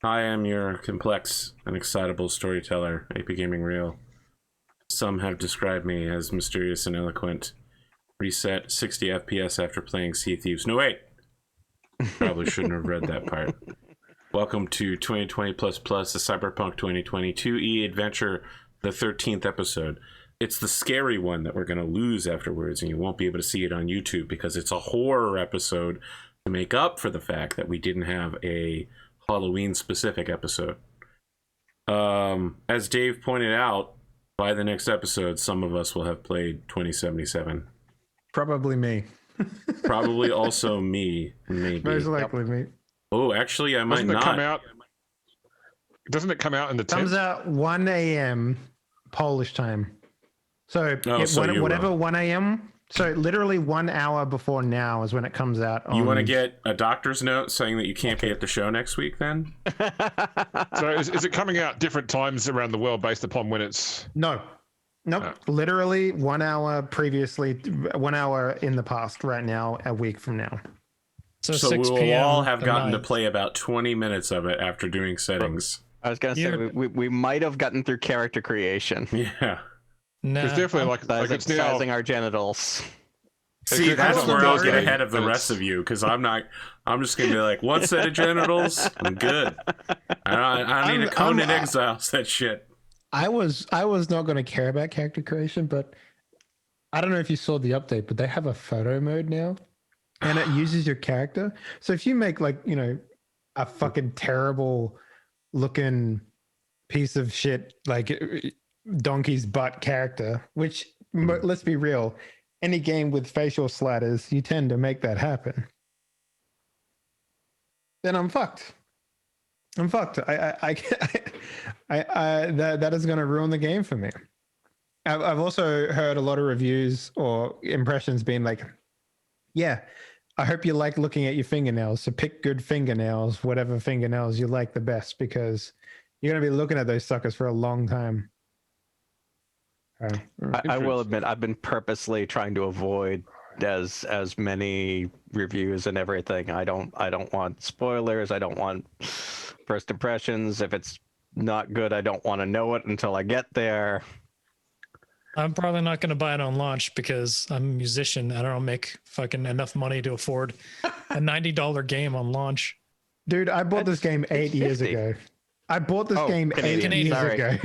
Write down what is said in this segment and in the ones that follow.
I am your complex and excitable storyteller, APGamingREAL. Some have described me as mysterious and eloquent. Reset 60 FPS after playing Sea Thieves. No, wait! Probably shouldn't have read that part. Welcome to 2020++, the Cyberpunk 2022 adventure, the 13th episode. It's the scary one that we're going to lose afterwards, and you won't be able to see it on YouTube because it's a horror episode to make up for the fact that we didn't have a Halloween-specific episode. As Dave pointed out, by the next episode, some of us will have played 2077. Probably me. Probably also me, maybe. Most likely me. Oh, actually, I might not. Doesn't it come out in the 10th? Comes out 1 a.m. Polish time. So, whatever 1 a.m. So literally 1 hour before now is when it comes out. You want to get a doctor's note saying that you can't be at the show next week then? So is it coming out different times around the world based upon when it's... No. Nope. Oh. Literally 1 hour previously, 1 hour in the past right now, a week from now. So we will all have gotten to play about 20 minutes of it after doing settings. I was going to say, we might have gotten through character creation. Yeah. Nah, it's definitely like it's sizing our genitals. See, that's where I'll get ahead of the rest of you, because I'm just gonna be like, one set of genitals, I'm good. I need a Conan Exiles that shit. I was not gonna care about character creation, but I don't know if you saw the update, but they have a photo mode now, and it uses your character. So if you make a fucking terrible looking piece of shit like donkey's butt character, which let's be real, any game with facial sliders, you tend to make that happen. Then I'm fucked. That is going to ruin the game for me. I've also heard a lot of reviews or impressions being like, yeah, I hope you like looking at your fingernails. So pick good fingernails, whatever fingernails you like the best, because you're going to be looking at those suckers for a long time. I will admit, I've been purposely trying to avoid as many reviews and everything. I don't want spoilers. I don't want first impressions. If it's not good, I don't want to know it until I get there. I'm probably not going to buy it on launch because I'm a musician. I don't make fucking enough money to afford a $90 game on launch. Dude, I bought this game 8 years ago. I bought this game Canadian. 8 years ago.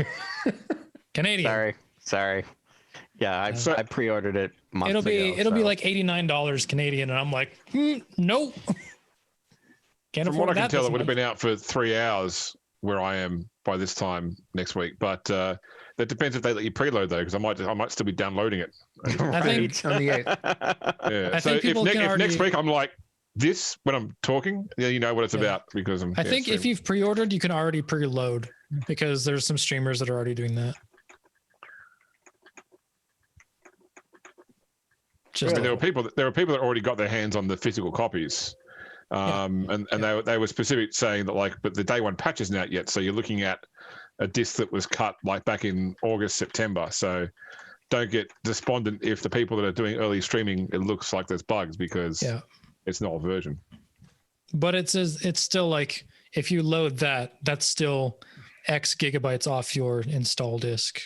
Canadian. Sorry. Yeah, I pre-ordered it months ago. It'll be like $89 Canadian, and I'm like, nope. From what I can tell, it would have been out for 3 hours where I am by this time next week. But that depends if they let you preload though, because I might still be downloading it. I think on the 8th. Yeah. So if next week I'm like this when I'm talking, yeah, you know what it's about because I'm. I think if you've pre-ordered, you can already preload because there's some streamers that are already doing that. There were people that already got their hands on the physical copies, and they were specific saying that but the day one patch isn't out yet, so you're looking at a disc that was cut like back in August, September. So don't get despondent if the people that are doing early streaming it looks like there's bugs because it's not a version. But it's still like if you load that's still X gigabytes off your install disk,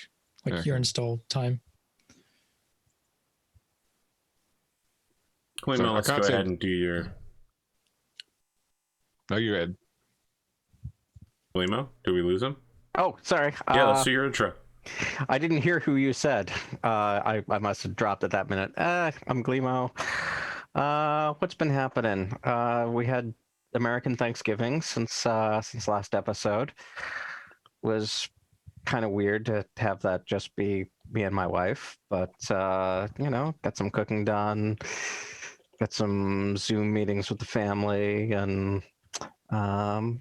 your install time. Glimo, let's go ahead and do your... No, you're Ed. Glimo, did we lose him? Oh, sorry. Yeah, let's do your intro. I didn't hear who you said. I must have dropped at that minute. I'm Glimo. What's been happening? We had American Thanksgiving since last episode. Was kind of weird to have that just be me and my wife, but got some cooking done. Got some Zoom meetings with the family, and it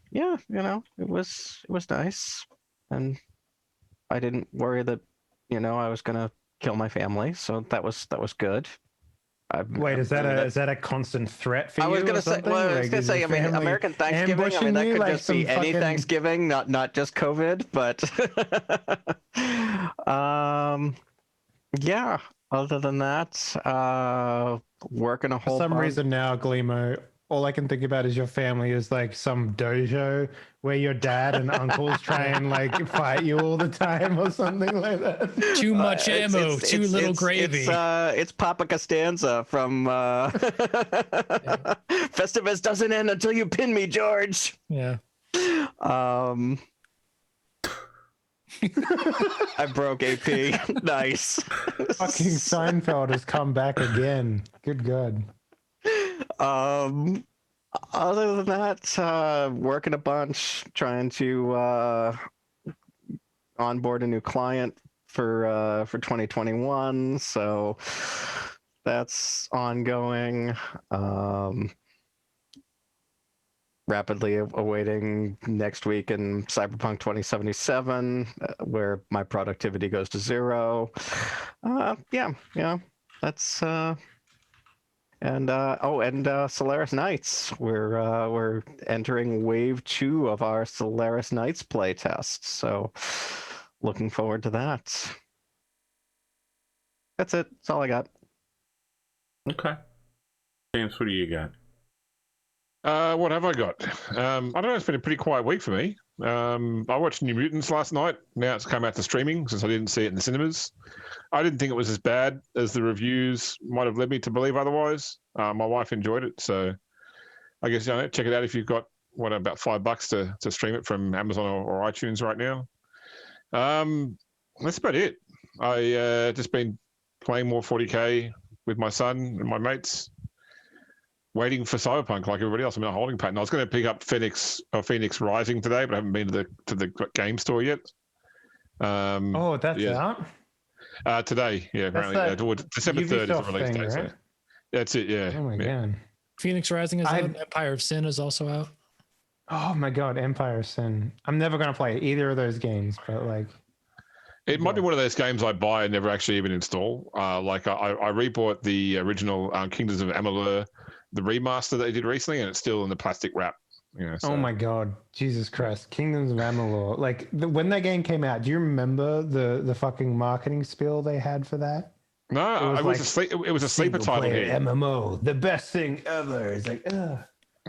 was nice, and I didn't worry that I was gonna kill my family, so that was good. Wait, is that a constant threat for you? I was gonna say, I mean, American Thanksgiving. I mean, that could just be any Thanksgiving, not just COVID, but yeah. Other than that, working a whole. For some reason now, Glimo, all I can think about is your family is like some dojo where your dad and uncles try and like fight you all the time or something like that. Too much ammo, too little gravy. It's Papa Costanza from Festivus doesn't end until you pin me, George. Yeah. I broke AP. Nice. Fucking Seinfeld has come back again. Good God. Other than that, working a bunch, trying to onboard a new client for 2021. So that's ongoing. Rapidly awaiting next week in Cyberpunk 2077, where my productivity goes to 0. Yeah, that's and Solaris Knights. We're entering wave 2 of our Solaris Knights playtest. So looking forward to that. That's it. That's all I got. Okay. James, what do you got? What have I got? I don't know. It's been a pretty quiet week for me. I watched New Mutants last night. Now it's come out to streaming since I didn't see it in the cinemas. I didn't think it was as bad as the reviews might have led me to believe otherwise. My wife enjoyed it, so I guess check it out if you've got about $5 to stream it from Amazon or iTunes right now. That's about it. I just been playing more 40k with my son and my mates. Waiting for Cyberpunk like everybody else. I'm in a holding pattern. I was going to pick up Phoenix Rising today, but I haven't been to the game store yet. That's out? Today, yeah, apparently. December 3rd is the release date. Right? So. That's it, yeah. Oh my God. Phoenix Rising is out. Empire of Sin is also out. Oh my God, Empire of Sin. I'm never going to play either of those games, but like... It might be one of those games I buy and never actually even install. I rebought the original Kingdoms of Amalur, the remaster that they did recently, and it's still in the plastic wrap. So. Oh my God, Jesus Christ! Kingdoms of Amalur. Like when that game came out, do you remember the fucking marketing spiel they had for that? No, it was a sleeper title here. MMO, the best thing ever. It's like, ugh.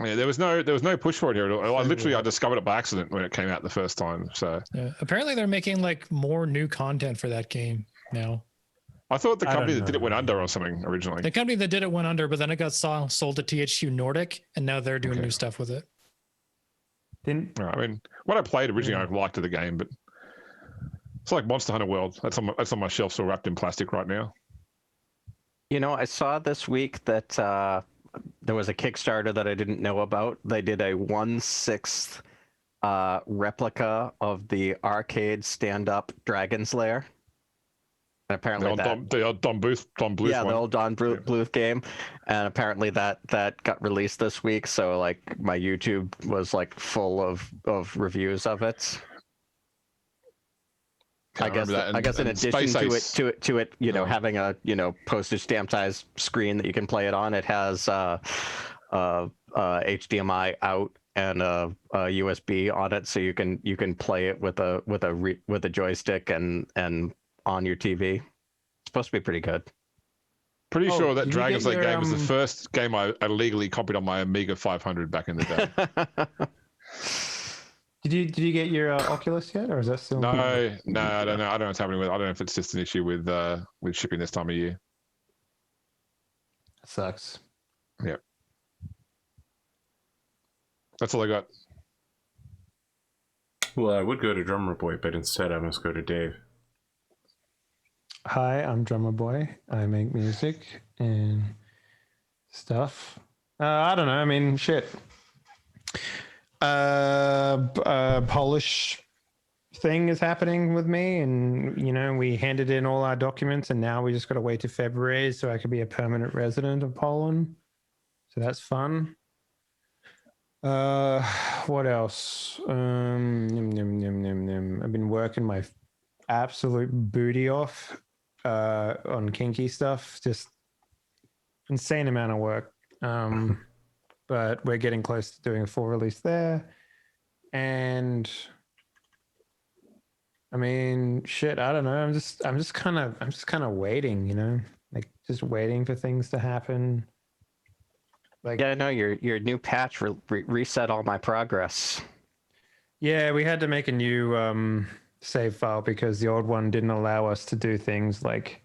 Yeah, there was no push for it here at all. I discovered it by accident when it came out the first time. So yeah, apparently they're making like more new content for that game now. I thought the company that did it went under or something originally. The company that did it went under, but then it got sold to THQ Nordic, and now they're doing new stuff with it. I mean, when I played originally, I liked the game, but it's like Monster Hunter World. That's on my shelf, still wrapped in plastic right now. I saw this week that there was a Kickstarter that I didn't know about. They did a 1/6 replica of the arcade stand-up Dragon's Lair. And apparently the old Don Bluth one. The old Don Bluth game, and apparently that got released this week. So like my YouTube was like full of reviews of it. I guess in addition to it, having a postage stamp size screen that you can play it on, it has HDMI out and a USB on it, so you can play it with a joystick and on your TV. It's supposed to be pretty good. Pretty sure that Dragon's Lair game was the first game I illegally copied on my Amiga 500 back in the day. Did you get your Oculus yet, or is that still? No, I don't know. I don't know what's happening with it. I don't know if it's just an issue with shipping this time of year. That sucks. Yeah. That's all I got. Well, I would go to Drumurboy, but instead I must go to Dave. Hi, I'm Drumurboy. I make music and stuff. I don't know. I mean, shit. Polish thing is happening with me, and we handed in all our documents, and now we just got to wait to February so I could be a permanent resident of Poland. So that's fun. What else? I've been working my absolute booty off on kinky stuff. Just insane amount of work. But we're getting close to doing a full release there. And I mean, shit, I don't know. I'm just kind of waiting, like just waiting for things to happen. Like, Yeah, no, your new patch reset all my progress. yeah, we had to make a new save file because the old one didn't allow us to do things like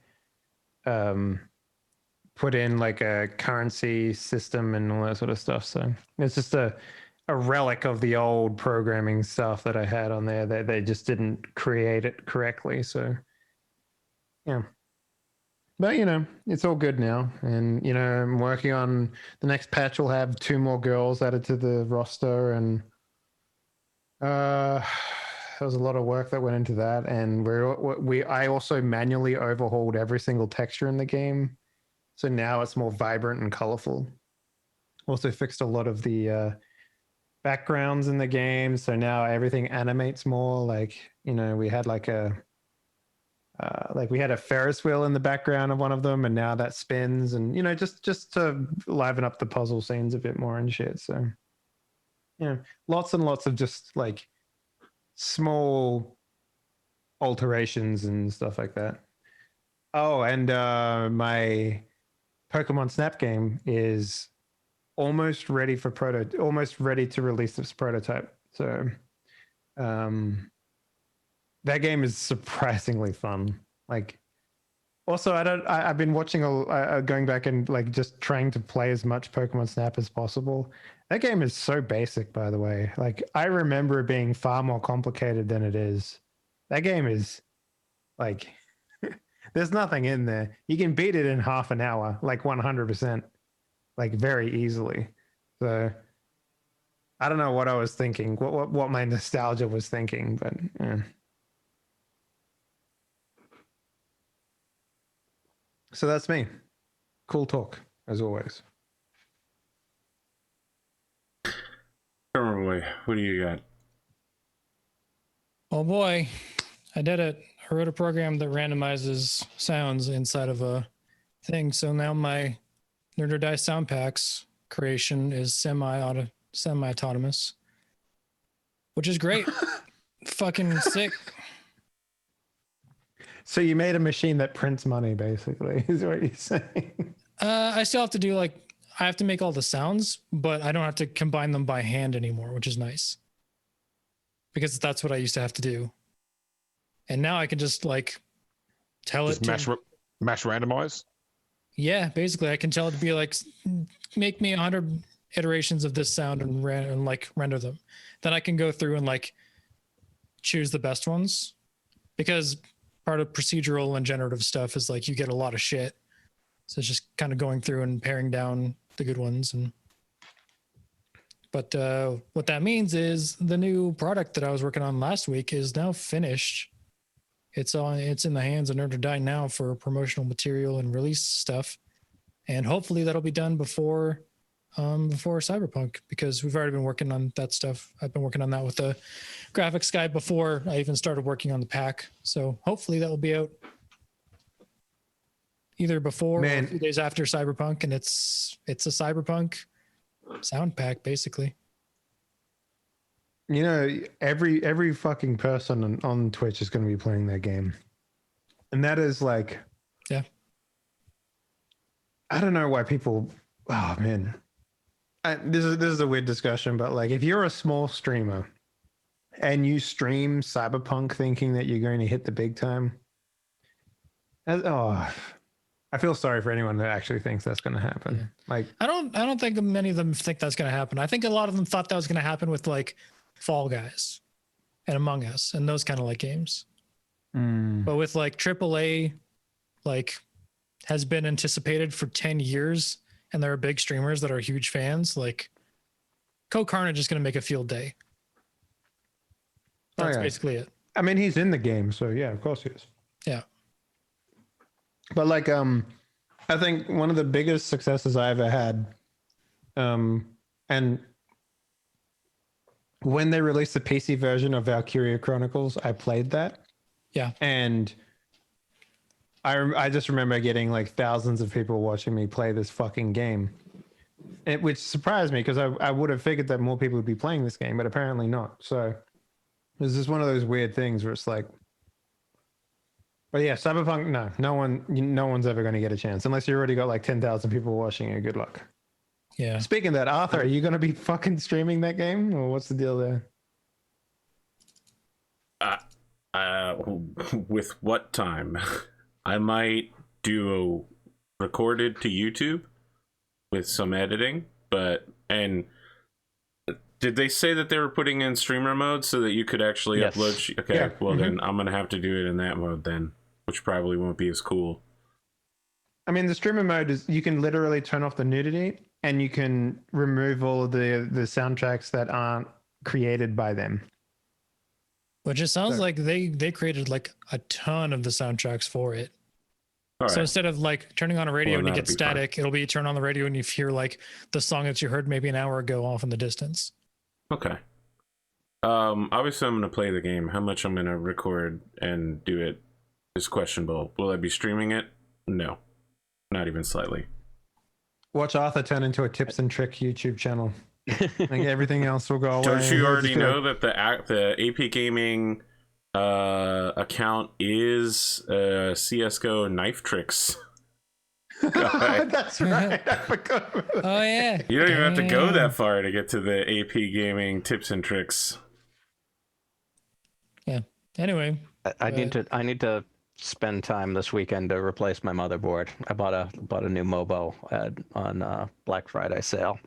put in like a currency system and all that sort of stuff. So it's just a relic of the old programming stuff that I had on there. They just didn't create it correctly. So yeah. But it's all good now. And I'm working on the next patch. Will have 2 more girls added to the roster, and there was a lot of work that went into that. And I also manually overhauled every single texture in the game. So now it's more vibrant and colorful. Also fixed a lot of the backgrounds in the game. So now everything animates more. Like, we had like we had a Ferris wheel in the background of one of them, and now that spins, and just to liven up the puzzle scenes a bit more and shit. So lots and lots of just like small alterations and stuff like that. Oh, and my Pokemon Snap game is almost ready to release its prototype. So that game is surprisingly fun. Like, also, I've been watching going back and like just trying to play as much Pokemon Snap as possible. That game is so basic, by the way. Like, I remember it being far more complicated than it is. That game is like, there's nothing in there. You can beat it in half an hour, like 100%, like very easily. So I don't know what I was thinking, what my nostalgia was thinking, but yeah. So that's me. Cool talk, as always. Drumurboy, what do you got? Oh boy, I did it. I wrote a program that randomizes sounds inside of a thing. So now my Nerd or Die sound packs creation is semi-autonomous, which is great. Fucking sick. So you made a machine that prints money, basically, is what you're saying. I still have to do I have to make all the sounds, but I don't have to combine them by hand anymore, which is nice. Because that's what I used to have to do. And now I can just tell Just it to mash randomize. Yeah, basically I can tell it to be make me 100 iterations of this sound and render them. Then I can go through and choose the best ones, because part of procedural and generative stuff is you get a lot of shit. So it's just kind of going through and paring down the good ones. But what that means is the new product that I was working on last week is now finished. It's in the hands of Nerd or Die now for promotional material and release stuff. And hopefully that'll be done before Cyberpunk, because we've already been working on that stuff. I've been working on that with the graphics guy before I even started working on the pack. So hopefully that will be out either before or a few days after Cyberpunk, and it's a Cyberpunk sound pack basically. Every fucking person on Twitch is going to be playing that game, and that is yeah. I don't know why people. Oh man, this is a weird discussion, but if you're a small streamer and you stream Cyberpunk thinking that you're going to hit the big time, I feel sorry for anyone that actually thinks that's going to happen. Yeah. I don't think many of them think that's going to happen. I think a lot of them thought that was going to happen with Fall Guys and Among Us and those kind of games. But with AAA, has been anticipated for 10 years, and there are big streamers that are huge fans. Co Carnage is going to make a field day. That's basically it. I mean, he's in the game, so yeah, of course he is. Yeah. But I think one of the biggest successes I ever had, and when they released the PC version of Valkyria Chronicles, I played that. Yeah. And I just remember getting thousands of people watching me play this fucking game, which surprised me because I would have figured that more people would be playing this game, but apparently not. So it's just one of those weird things where it's but yeah, Cyberpunk, no one's ever going to get a chance unless you already got 10,000 people watching it. Good luck. Yeah. Speaking of that, Arthur, are you going to be fucking streaming that game, or what's the deal there? With what time? I might do a recorded to YouTube with some editing, and did they say that they were putting in streamer mode so that you could actually Yes. upload? Okay, Yeah. well then I'm gonna have to do it in that mode then, which probably won't be as cool. I mean, the streamer mode is you can literally turn off the nudity and you can remove all of the soundtracks that aren't created by them. Which it sounds So- like they created like a ton of the soundtracks for it. All So right. instead of like turning on a radio Well, and you that'd get be fine. static, it'll be turn on the radio and you hear like the song that you heard maybe an hour ago off in the distance. Okay. Obviously I'm gonna play the game. How much I'm gonna record and do it is questionable. Will I be streaming it? No, not even slightly. Watch Arthur turn into a tips and trick YouTube channel. Like everything else will go away. Don't and you he'll already just be know like, that the AP Gaming account is CS:GO knife tricks? guy? That's right. I forgot about that. Oh yeah. You don't even have to go Damn. that far to get to the AP Gaming tips and tricks. Anyway, I need to spend time this weekend to replace my motherboard. I bought a new Mobo on Black Friday sale.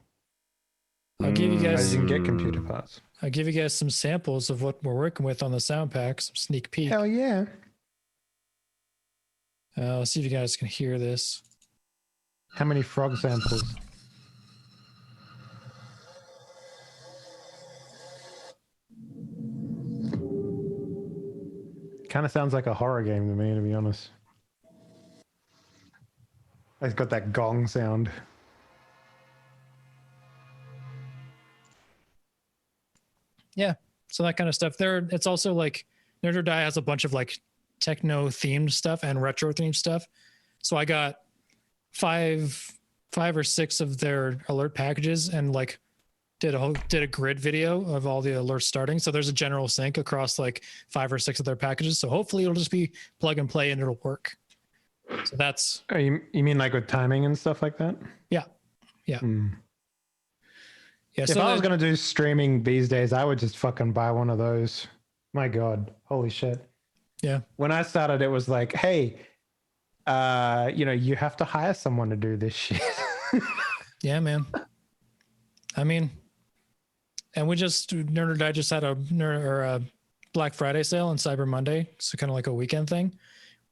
I'll give you Guys, guys you can get computer parts. I'll give you guys some samples of what we're working with on the sound pack, some sneak peek. Hell yeah. I'll see if you guys can hear this. How many frog samples? Kind of sounds like a horror game to me, to be honest. It's got that gong sound. So that kind of stuff. It's also like Nerd or Die has a bunch of like techno themed stuff and retro themed stuff. So I got five or six of their alert packages and like did a grid video of all the alerts starting. So there's a general sync across like 5 or 6 of their packages. So hopefully it'll just be plug and play and it'll work. So that's Oh, you mean like with timing and stuff like that? Yeah. Hmm. yeah. If So I was that- going to do streaming these days, I would just fucking buy one of those. My God. Holy shit. Yeah. When I started, it was like, hey, you have to hire someone to do this shit. Yeah, man. I mean, and we just Nerd or Die just had a Black Friday sale on Cyber Monday, so kind of like a weekend thing,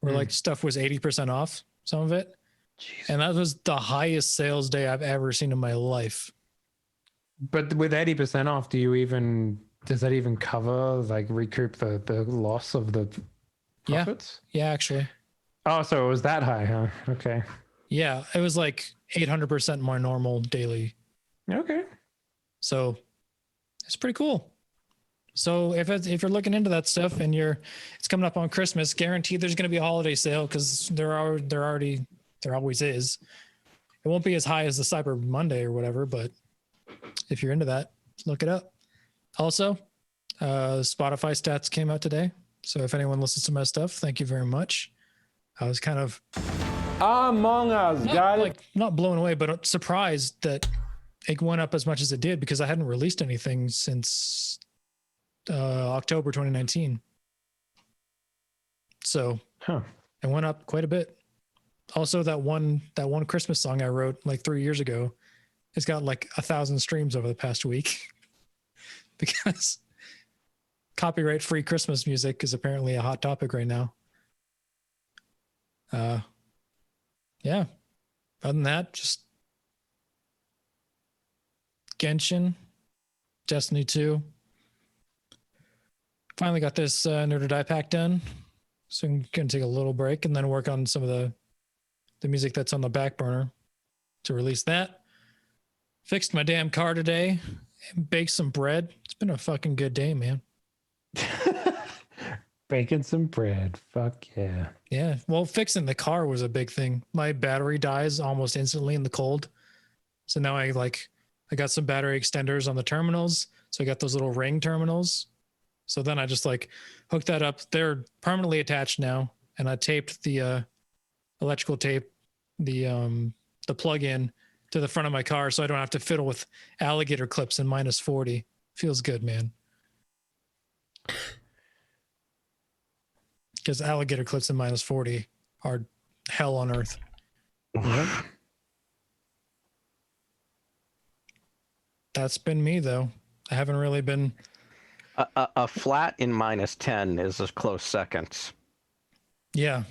where like stuff was 80% off, some of it, and that was the highest sales day I've ever seen in my life. But with 80% off, does that even cover, like, recoup the loss of the Yeah. profits? Yeah, actually, Oh, so it was that high, huh? Okay. yeah, it was like 800% more normal daily. Okay. So it's pretty cool. So if you're looking into that stuff and it's coming up on Christmas, guaranteed there's going to be a holiday sale because there always is. It won't be as high as the Cyber Monday or whatever, but if you're into that, look it up. Also, Spotify stats came out today. So if anyone listens to my stuff, thank you very much. I was kind of Among Us, got it. not blown away, but surprised that it went up as much as it did because I hadn't released anything since October 2019. So Huh. it went up quite a bit. Also, that one Christmas song I wrote like 3 years ago, it's got like 1,000 streams over the past week because copyright-free Christmas music is apparently a hot topic right now. Yeah. Other than that, just Genshin, Destiny 2. Finally got this Nerd or Die pack done. So I'm going to take a little break and then work on some of the music that's on the back burner to release that. Fixed my damn car today and baked some bread. It's been a fucking good day, man. Baking some bread. Fuck yeah. Yeah. Well, fixing the car was a big thing. My battery dies almost instantly in the cold. So now I got some battery extenders on the terminals. So I got those little ring terminals. So then I just like hooked that up. They're permanently attached now. And I taped the electrical tape, the plug in to the front of my car so I don't have to fiddle with alligator clips in -40. Feels good, man. Because alligator clips in -40 are hell on earth. Yep. That's been me, though. I haven't really been... A flat in -10 is a close second. Yeah.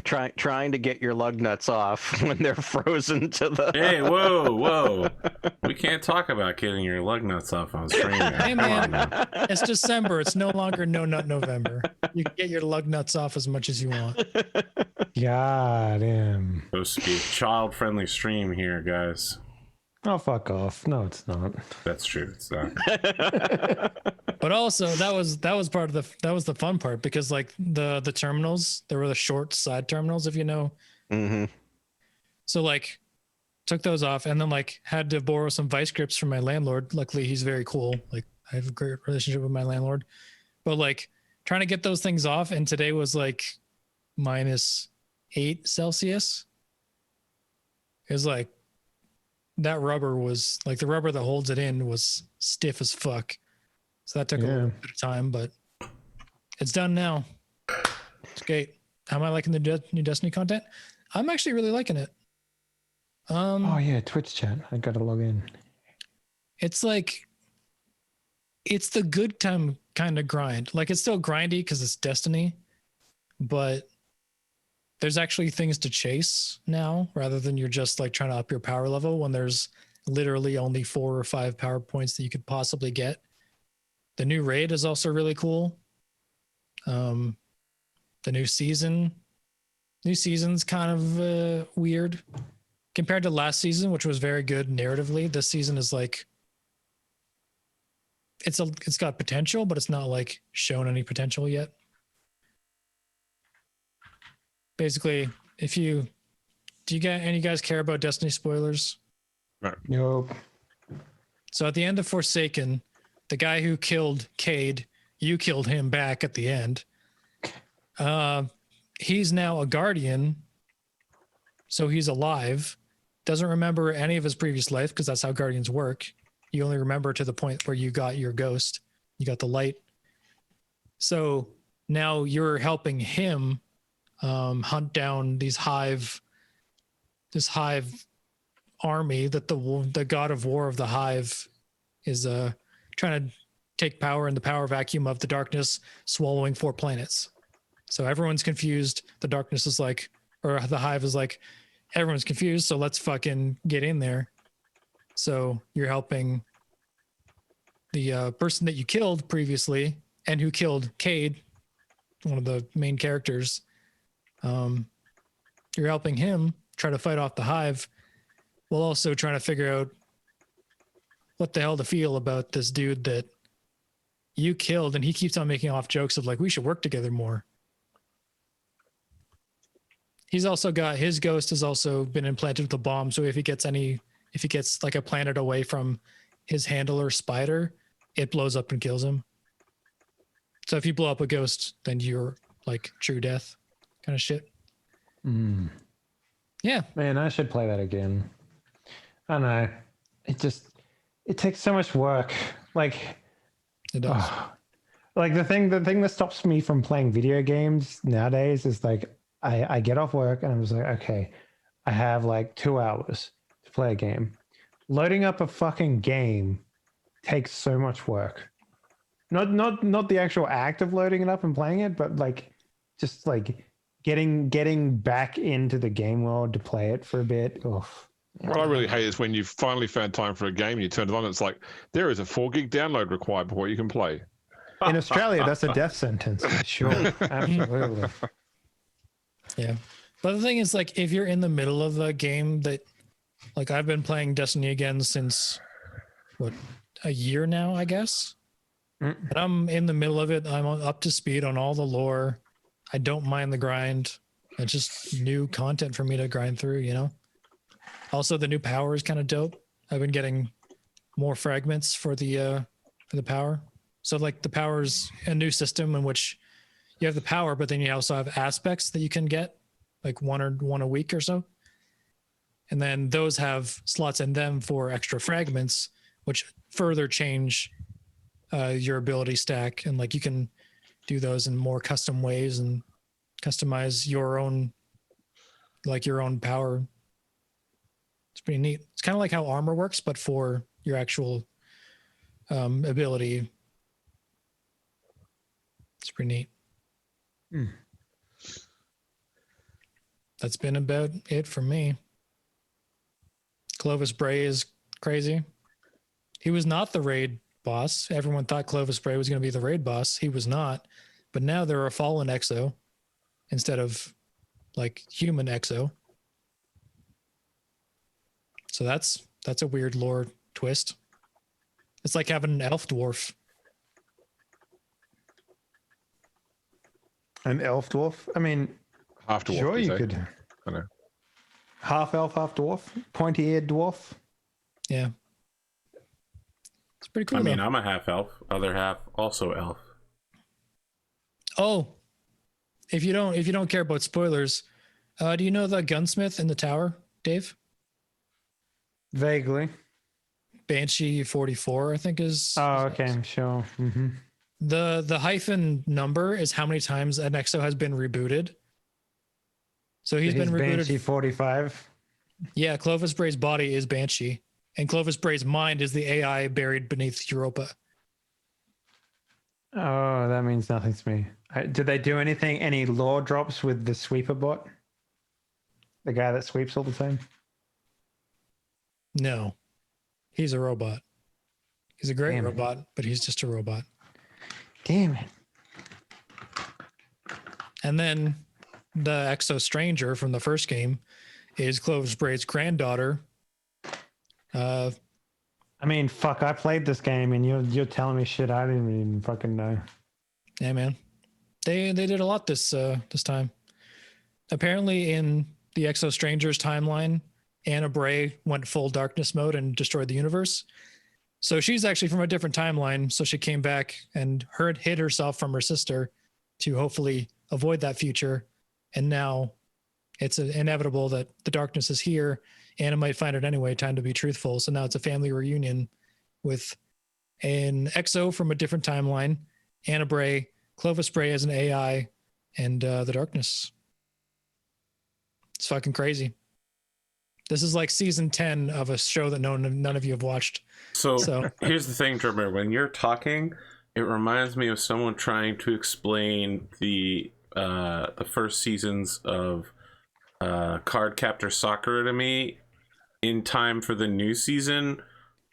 Trying to get your lug nuts off when they're frozen to the... Hey, whoa. We can't talk about getting your lug nuts off on stream. Hey, Come on, man. It's December. It's no longer No Nut November. You can get your lug nuts off as much as you want. God damn. Supposed to be a child-friendly stream here, guys. Oh, fuck off. No, it's not. That's true. It's not. But also that was part of the fun part, because like the terminals, there were the short side terminals, if you know. Mm-hmm. So like took those off and then like had to borrow some vice grips from my landlord. Luckily he's very cool. Like I have a great relationship with my landlord. But like trying to get those things off, and today was like -8 Celsius. It was like that rubber was like, the rubber that holds it in was stiff as fuck. So that took a little bit of time, but it's done now. It's great. How am I liking the new Destiny content? I'm actually really liking it. Oh yeah, Twitch chat. I gotta log in. It's like, it's the good time kind of grind. Like it's still grindy because it's Destiny, but there's actually things to chase now rather than you're just like trying to up your power level when there's literally only 4 or 5 power points that you could possibly get. The new raid is also really cool. The new season's kind of weird compared to last season, which was very good narratively. This season is like, it's got potential, but it's not like shown any potential yet. Basically, do you guys care about Destiny spoilers? Nope. So at the end of Forsaken, the guy who killed Cade, you killed him back at the end. He's now a guardian, so he's alive. Doesn't remember any of his previous life because that's how guardians work. You only remember to the point where you got your ghost, you got the light. So now you're helping him hunt down this hive army that the god of war of the hive is trying to take power in the power vacuum of the darkness, swallowing 4 planets. So everyone's confused. The darkness is like, or the hive is like, everyone's confused, so let's fucking get in there. So you're helping the person that you killed previously and who killed Cade, one of the main characters. You're helping him try to fight off the hive while also trying to figure out what the hell to feel about this dude that you killed, and he keeps on making off jokes of like, we should work together more. He's also got, his ghost has also been implanted with a bomb, so if he gets like a planet away from his handler Spider, it blows up and kills him. So if you blow up a ghost, then you're like true death kind of shit. Yeah. Man, I should play that again. I don't know. It takes so much work. Like, It does. like the thing that stops me from playing video games nowadays is like, I get off work and I'm just like, okay, I have like 2 hours to play a game. Loading up a fucking game takes so much work. Not the actual act of loading it up and playing it, but like just like getting back into the game world to play it for a bit. Oof. What I really hate is when you've finally found time for a game and you turn it on, and it's like, there is a 4 gig download required before you can play. In Australia, that's a death sentence. Sure. Absolutely. Yeah. But the thing is, like, if you're in the middle of a game that, like, I've been playing Destiny again since, what, a year now, I guess? And I'm in the middle of it. I'm up to speed on all the lore. I don't mind the grind. It's just new content for me to grind through, you know? Also, the new power is kind of dope. I've been getting more fragments for the power. So, like, the power's a new system in which you have the power, but then you also have aspects that you can get, like one a week or so. and then those have slots in them for extra fragments, which further change your ability stack, and like you can do those in more custom ways and customize your own power. It's pretty neat. It's kind of like how armor works, but for your actual ability. It's pretty neat. That's been about it for me. Clovis Bray is crazy. He was not the raid boss. Everyone thought Clovis Bray was going to be the raid boss. He was not. But now they're a fallen exo instead of like human exo. So that's a weird lore twist. It's like having an elf dwarf. An elf dwarf? I mean, Half dwarf. sure you could. I know. Half elf, half dwarf, pointy-eared dwarf. Yeah. It's pretty cool. I mean, though. I'm a half elf, other half also elf. Oh, if you don't care about spoilers, do you know the gunsmith in the tower, Dave? Vaguely. Banshee 44, I think is. Oh, okay, sure. Mm-hmm. The hyphen number is how many times an exo has been rebooted. So he's been rebooted. Banshee 45. Yeah, Clovis Bray's body is Banshee, and Clovis Bray's mind is the AI buried beneath Europa. Oh, that means nothing to me. Did they do any lore drops with the sweeper bot? The guy that sweeps all the time? No, he's a robot. He's a great Damn it. robot, but he's just a robot. Damn it. And then the Exo Stranger from the first game is Clovis Bray's granddaughter. I mean, fuck, I played this game and you're telling me shit I didn't even fucking know. Yeah, man. They did a lot this time. Apparently in the Exo Stranger's timeline, Anna Bray went full darkness mode and destroyed the universe. So she's actually from a different timeline. So she came back and hid herself from her sister to hopefully avoid that future. And now it's inevitable that the darkness is here. Anna might find it anyway, time to be truthful. So now it's a family reunion with an Exo from a different timeline, Anna Bray, Clovis Bray as an AI, and the darkness. It's fucking crazy. This is like season 10 of a show that none of you have watched. So here's the thing, Drummer. When you're talking, it reminds me of someone trying to explain the first seasons of Card Captor Soccer to me in time for the new season,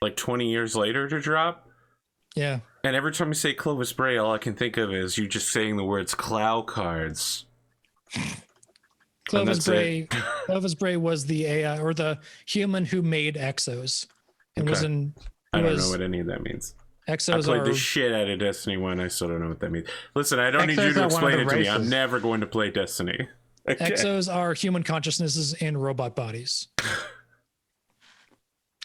like 20 years later to drop. Yeah. And every time you say Clovis Bray, all I can think of is you just saying the words Clow cards. Clovis Bray was the AI or the human who made Exos. And was in. I don't know what any of that means. Exos I played are the shit out of Destiny 1. I still don't know what that means. Listen, I don't need Exos you to are one of explain the it to me. races. I'm never going to play Destiny. Okay. Exos are human consciousnesses in robot bodies.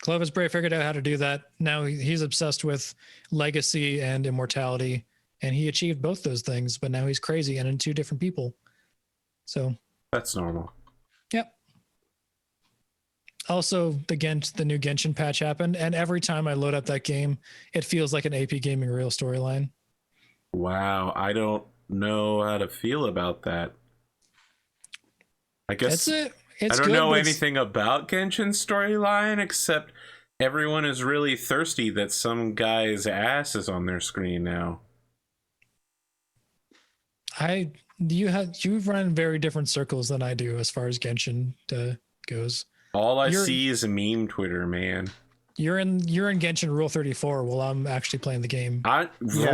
Clovis Bray figured out how to do that. Now he's obsessed with legacy and immortality, and he achieved both those things, but now he's crazy and in two different people. So That's normal. yep. Also, the new Genshin patch happened, and every time I load up that game, it feels like an APGamingREAL storyline. Wow, I don't know how to feel about that. I guess It's I don't good, know but it's- anything about Genshin's storyline except everyone is really thirsty that some guy's ass is on their screen now. You've run very different circles than I do as far as Genshin goes. All I You're- see is a meme Twitter, man. You're in Genshin Rule 34 while I'm actually playing the game. Yeah.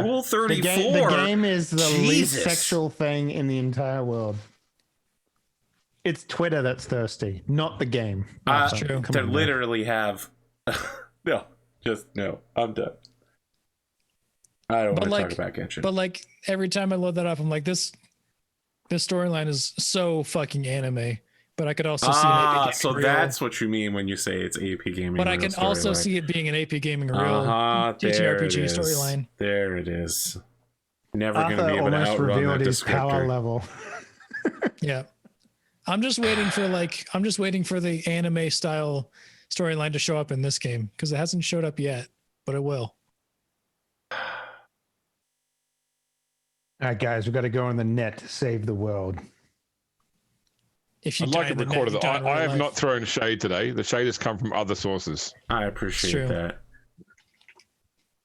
Rule 34. The game is the least Jesus. sexual thing in the entire world. It's Twitter that's thirsty, not the game. That's true. Come They on, man. literally have no. I'm done. I don't But want to talk about Genshin. But like every time I load that up, I'm like, this storyline is so fucking anime. But I could also see an AP so Gaming that's what you mean when you say it's AP Gaming. But I can also see it being an AP Gaming Real there it TTRPG is. storyline. There it is. Never going to Arthur be able to almost outrun revealed that his power descriptor. level. Yeah. I'm just waiting for the anime style storyline to show up in this game because it hasn't showed up yet, but it will. All right, guys, we got to go on the net to save the world. If you I'd die like to in the record net, you it. die in real I have life. not thrown shade today. The shade has come from other sources. I appreciate true. that.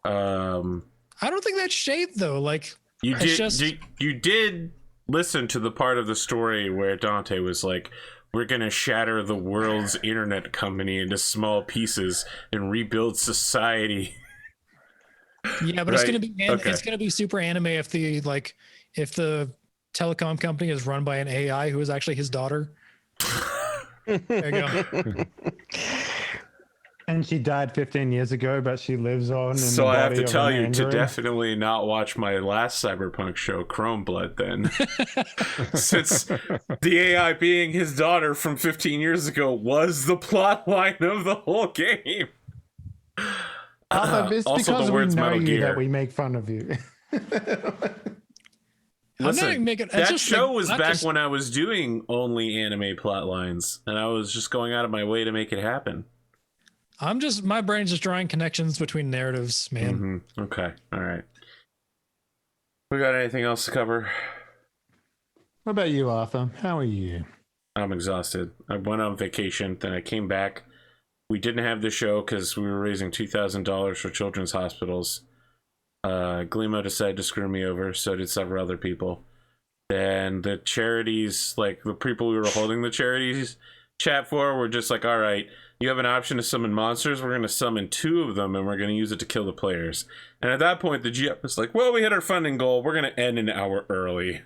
I don't think that's shade though. Like You it's did. just- You did listen to the part of the story where Dante was like, "We're gonna shatter the world's internet company into small pieces and rebuild society." Yeah, but Right? it's gonna be super anime if the telecom company is run by an AI who is actually his daughter. There you go. And she died 15 years ago, but she lives on. In So the I have body to of tell an you to android. definitely not watch my last Cyberpunk show, Chrome Blood, then. Since the AI being his daughter from 15 years ago was the plot line of the whole game. It's Also, because the we words know Metal you Gear. that we make fun of you. I'm not even making. It's That just show like, was not back just- when I was doing only anime plot lines, and I was just going out of my way to make it happen. my brain's just drawing connections between narratives, man. Okay, all right. We got anything else to cover? What about you, Arthur? How are you? I'm exhausted. I went on vacation, then I came back. We didn't have the show because we were raising $2,000 for children's hospitals. Glimo decided to screw me over, so did several other people. Then the charities, like the people we were holding the charities chat for, were just like, all right, you have an option to summon monsters. We're going to summon 2 of them, and we're going to use it to kill the players. And at that point, the GM was like, well, we hit our funding goal. We're going to end an hour early.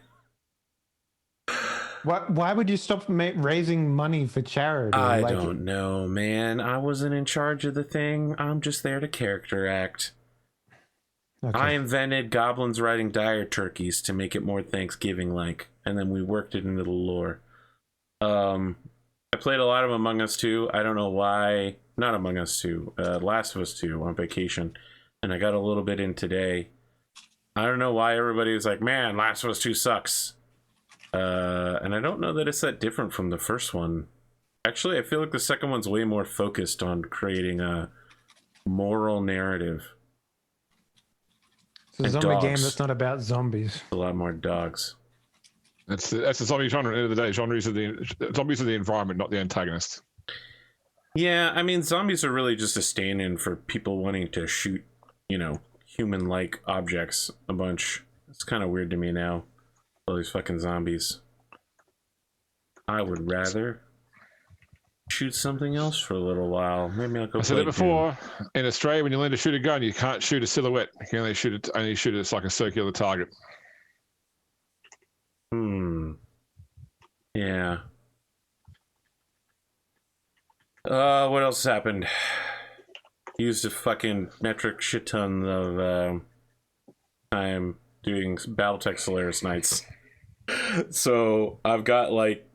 Why would you stop raising money for charity? I don't know, man. I wasn't in charge of the thing. I'm just there to character act. Okay. I invented goblins riding dire turkeys to make it more Thanksgiving-like, and then we worked it into the lore. I played a lot of Among Us 2. I don't know why. Not Among Us 2. Last of Us 2 on vacation. And I got a little bit in today. I don't know why everybody was like, man, Last of Us 2 sucks. And I don't know that it's that different from the first one. Actually, I feel like the second one's way more focused on creating a moral narrative. It's a and zombie game dogs. that's not about zombies. A lot more dogs. That's the zombie genre. At the end of the day, zombies are the environment, not the antagonist. Yeah, I mean, zombies are really just a stand-in for people wanting to shoot, human-like objects a bunch. It's kind of weird to me now. All these fucking zombies. I would rather shoot something else for a little while. Maybe I'll go. I said it before. In Australia, when you learn to shoot a gun, you can't shoot a silhouette. You can only shoot it as like a circular target. Yeah. What else happened? Used a fucking metric shit ton of time doing Battletech Solaris nights. So I've got like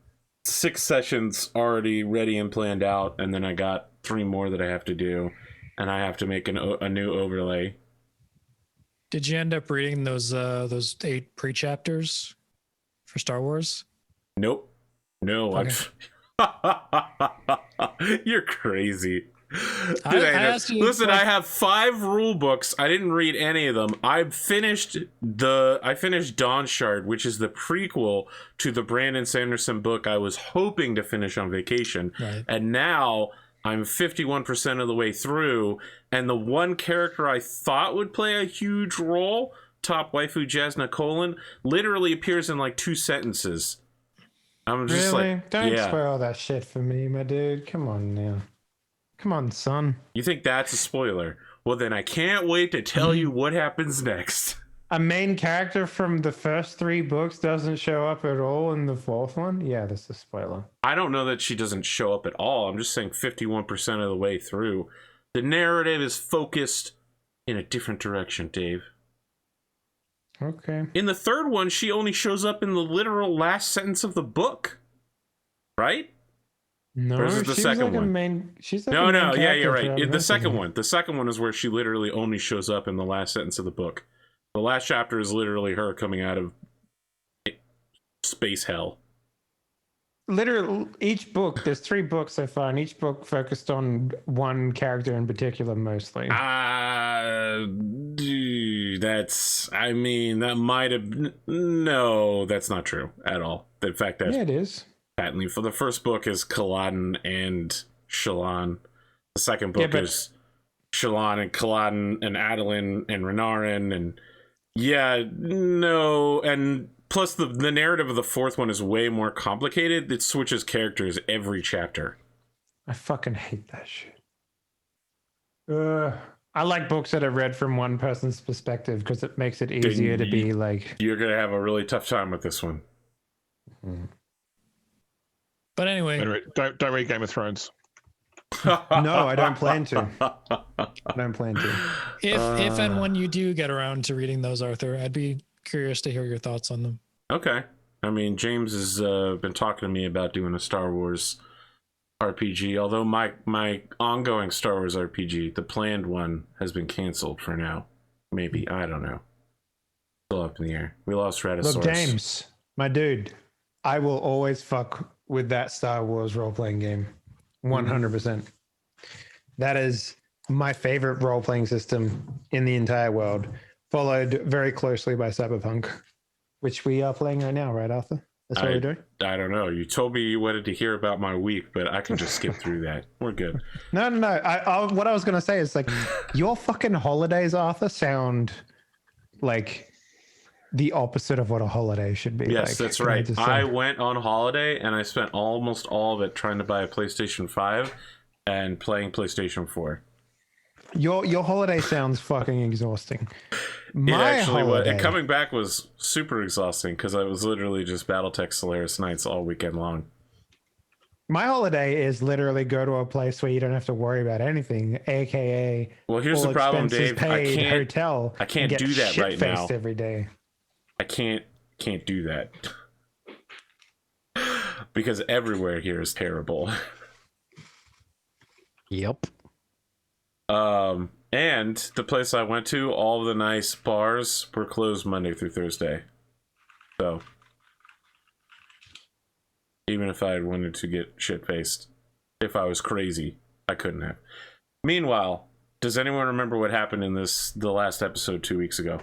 6 sessions already ready and planned out, and then I got 3 more that I have to do, and I have to make a new overlay. Did you end up reading those 8 pre-chapters for Star Wars? Nope. No. Okay. You're crazy. I asked you. Listen, I have 5 rule books. I didn't read any of them. I finished Dawn Shard, which is the prequel to the Brandon Sanderson book I was hoping to finish on vacation. Right. And now I'm 51% of the way through, and the one character I thought would play a huge role, top waifu Jasna Colon, literally appears in like 2 sentences. I'm just Really? like, Don't yeah. spoil that shit for me, my dude. Come on now. Come on, son. You think that's a spoiler? Well, then I can't wait to tell you what happens next. A main character from the first 3 books doesn't show up at all in the 4th one? Yeah, that's a spoiler. I don't know that she doesn't show up at all. I'm just saying 51% of the way through. The narrative is focused in a different direction, Dave. Okay. In the 3rd one, she only shows up in the literal last sentence of the book. Right? No, Or is it the she's second like one? a main. She's like No, a main yeah, character you're right. throughout The most of second them. one. The second one is where she literally only shows up in the last sentence of the book. The last chapter is literally her coming out of space hell. literally each book. There's 3 books so far, and each book focused on one character in particular, mostly. That might have. No, that's not true at all. In fact, that's Yeah, it is. patently. For the first book is Coltan and Shallan. The second book is Shallan and Coltan and Adolin and Renarin and and plus the narrative of the fourth one is way more complicated. It switches characters every chapter. I fucking hate that shit. I like books that are read from one person's perspective because it makes it easier to be like. You're gonna have a really tough time with this one. But anyway, Don't read Game of Thrones. No, I don't plan to. If and when you do get around to reading those, Arthur, I'd be curious to hear your thoughts on them. Okay. I mean, James has been talking to me about doing a Star Wars RPG, although my ongoing Star Wars RPG, the planned one, has been canceled for now. Maybe. I don't know. Still up in the air. We lost Radisaurus. Look, James, my dude, I will always fuck with that Star Wars role-playing game. 100%. That is my favorite role-playing system in the entire world, followed very closely by Cyberpunk, which we are playing right now, right, Arthur? That's what we're doing? I don't know. You told me you wanted to hear about my week, but I can just skip through that. We're good. No. What I was going to say is, like, your fucking holidays, Arthur, sound like the opposite of what a holiday should be. Yes, like. that's right. I went on holiday and I spent almost all of it trying to buy a PlayStation 5 and playing PlayStation 4. Your holiday sounds fucking exhausting. And coming back was super exhausting because I was literally just Battletech Solaris nights all weekend long. My holiday is literally go to a place where you don't have to worry about anything, aka well, here's the problem, Dave. Paid, hotel. I can't do that right now. Every day. I can't do that because everywhere here is terrible. Yep. And the place I went to, all of the nice bars were closed Monday through Thursday. So even if I wanted to get shit-faced, if I was crazy, I couldn't have. Meanwhile, does anyone remember what happened in the last episode 2 weeks ago?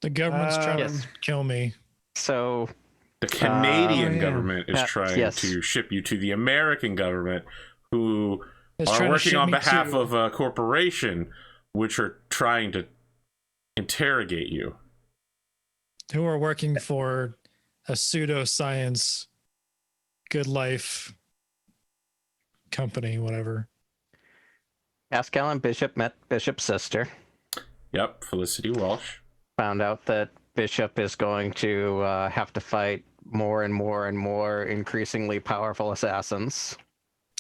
The government's trying yes. to kill me. So the Canadian government is trying yes. to ship you to the American government, who It's are trying to working ship on me behalf to- of a corporation, which are trying to interrogate you. Who are working for a pseudoscience good life company, whatever. Pascal and Bishop met Bishop's sister. Yep, Felicity Walsh. Found out that Bishop is going to have to fight more and more and more increasingly powerful assassins.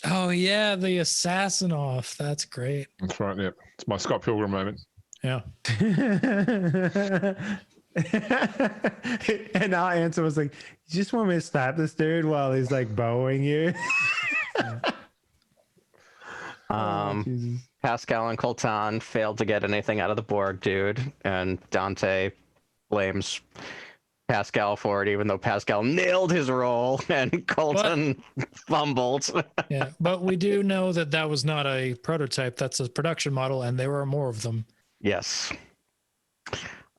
Oh yeah, the assassin off. That's great. That's right. Yeah, it's my Scott Pilgrim moment. Yeah. And our answer was like, you just want me to slap this dude while he's like bowing you? Jesus. Pascal and Coltan failed to get anything out of the Borg dude, and Dante blames Pascal for it, even though Pascal nailed his role and Colton fumbled. Yeah. But we do know that was not a prototype. That's a production model, and there were more of them. Yes.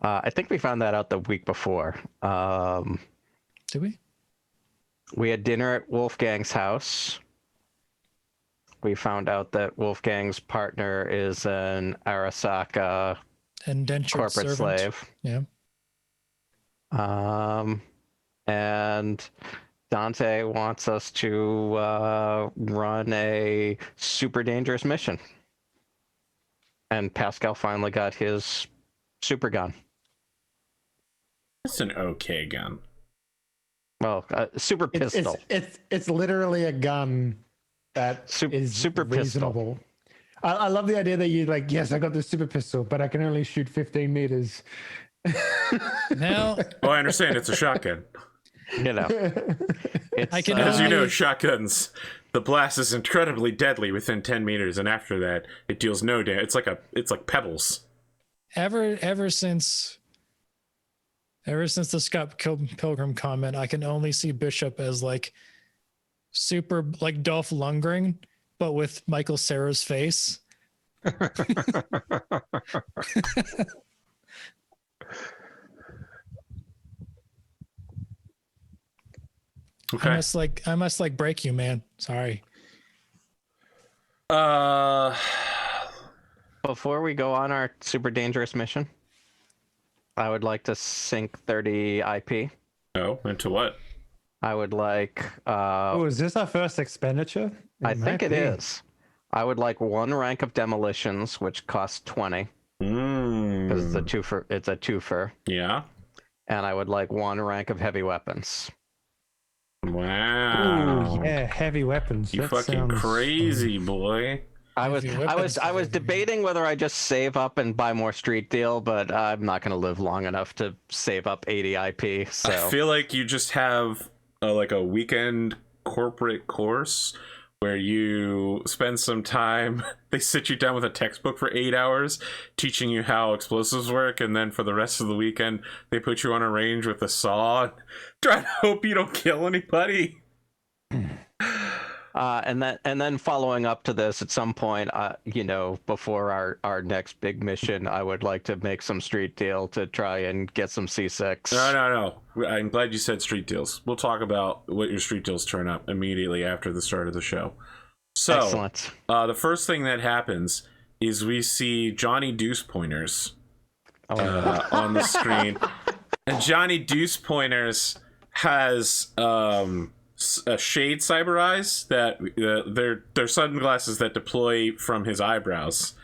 I think we found that out the week before. Did we? We had dinner at Wolfgang's house. We found out that Wolfgang's partner is an Arasaka Indentured corporate servant. slave. Yeah. And Dante wants us to run a super dangerous mission. And Pascal finally got his super gun. It's an okay gun. Well, super pistol. It's literally a gun that is super reasonable. I love the idea that you're like, yes, I got this super pistol, but I can only shoot 15 meters. Now, Oh, I understand. It's a shotgun. You know, it's, I can As you know, only- shotguns, the blast is incredibly deadly within 10 meters, and after that, it deals no damage. It's like pebbles. ever since the Scott Pilgrim comment, I can only see Bishop as like super like Dolph Lundgren, but with Michael Cera's face. Okay. I must break you, man. Sorry. Before we go on our super dangerous mission, I would like to sync 30 IP. Oh, into what? I would like. Oh, is this our first expenditure? I think it is. I would like 1 rank of demolitions, which costs 20 because it's a twofer. It's a twofer. Yeah. And I would like 1 rank of heavy weapons. Wow. Ooh, yeah, heavy weapons. You That fucking sounds- crazy, boy. I was debating whether I just save up and buy more street deal, but I'm not going to live long enough to save up 80 IP. So I feel like you just have like a weekend corporate course where you spend some time, they sit you down with a textbook for 8 hours teaching you how explosives work, and then for the rest of the weekend they put you on a range with a saw, try to hope you don't kill anybody. and then following up to this at some point, before our next big mission, I would like to make some street deal to try and get some C6. No. I'm glad you said street deals. We'll talk about what your street deals turn up immediately after the start of the show. So, excellent. The first thing that happens is we see Johnny Deuce Pointers on the screen. And Johnny Deuce Pointers has a shade cyber eyes that they're sunglasses that deploy from his eyebrows.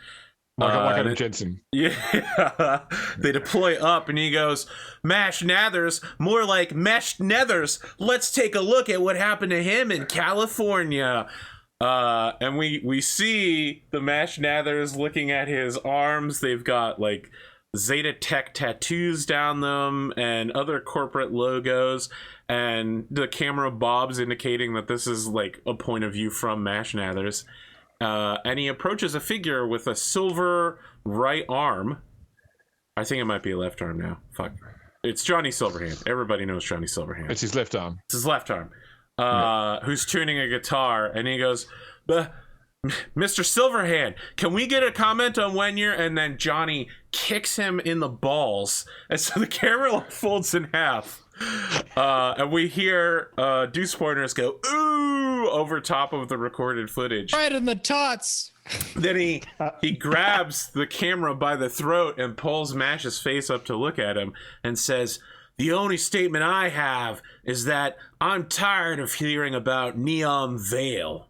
Like Adam Jensen. Yeah, they deploy up, and he goes, "Mash Nathers, more like meshed nethers. Let's take a look at what happened to him in California." And we see the Mash Nathers looking at his arms. They've got like Zeta Tech tattoos down them and other corporate logos, and the camera bobs indicating that this is like a point of view from Mash Nathers. And he approaches a figure with a silver right arm. I think it might be a left arm now. Fuck. It's Johnny Silverhand. Everybody knows Johnny Silverhand. It's his left arm. It's his left arm. Who's tuning a guitar, and he goes, "Mr. Silverhand, can we get a comment on when you're..." And then Johnny kicks him in the balls, and so the camera like folds in half. And we hear Deuce Pointers go, "Ooh," over top of the recorded footage. Right in the tots. Then he grabs the camera by the throat and pulls Mash's face up to look at him and says, "The only statement I have is that I'm tired of hearing about Neon Vale.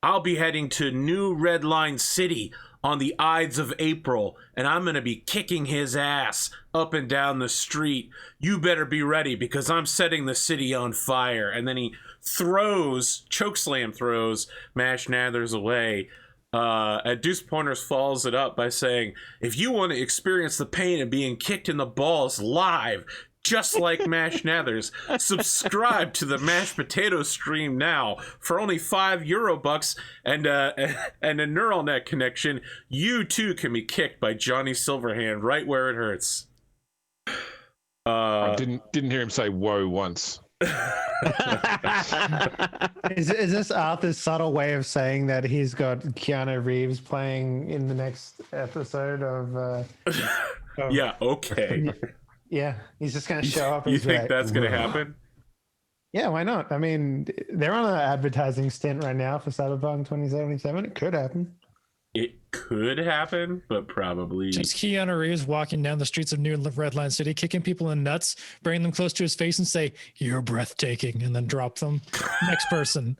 I'll be heading to New Redline City on the Ides of April, and I'm going to be kicking his ass up and down the street. You better be ready because I'm setting the city on fire." And then he chokeslam throws Mash Nathers away. And Deuce Pointers follows it up by saying, "If you want to experience the pain of being kicked in the balls live, just like Mash Nathers, subscribe to the Mashed Potato stream now. For only €5 and a neural net connection, you too can be kicked by Johnny Silverhand right where it hurts." I didn't hear him say "whoa" once. Is this Arthur's subtle way of saying that he's got Keanu Reeves playing in the next episode of Yeah, okay. Yeah, he's just going to show up. You and think like, that's going to happen? Yeah, why not? I mean, they're on an advertising stint right now for Cyberpunk 2077. It could happen. It could happen, but probably... Just Keanu Reeves walking down the streets of New Redline City, kicking people in the nuts, bring them close to his face and say, "You're breathtaking," and then drop them. Next person.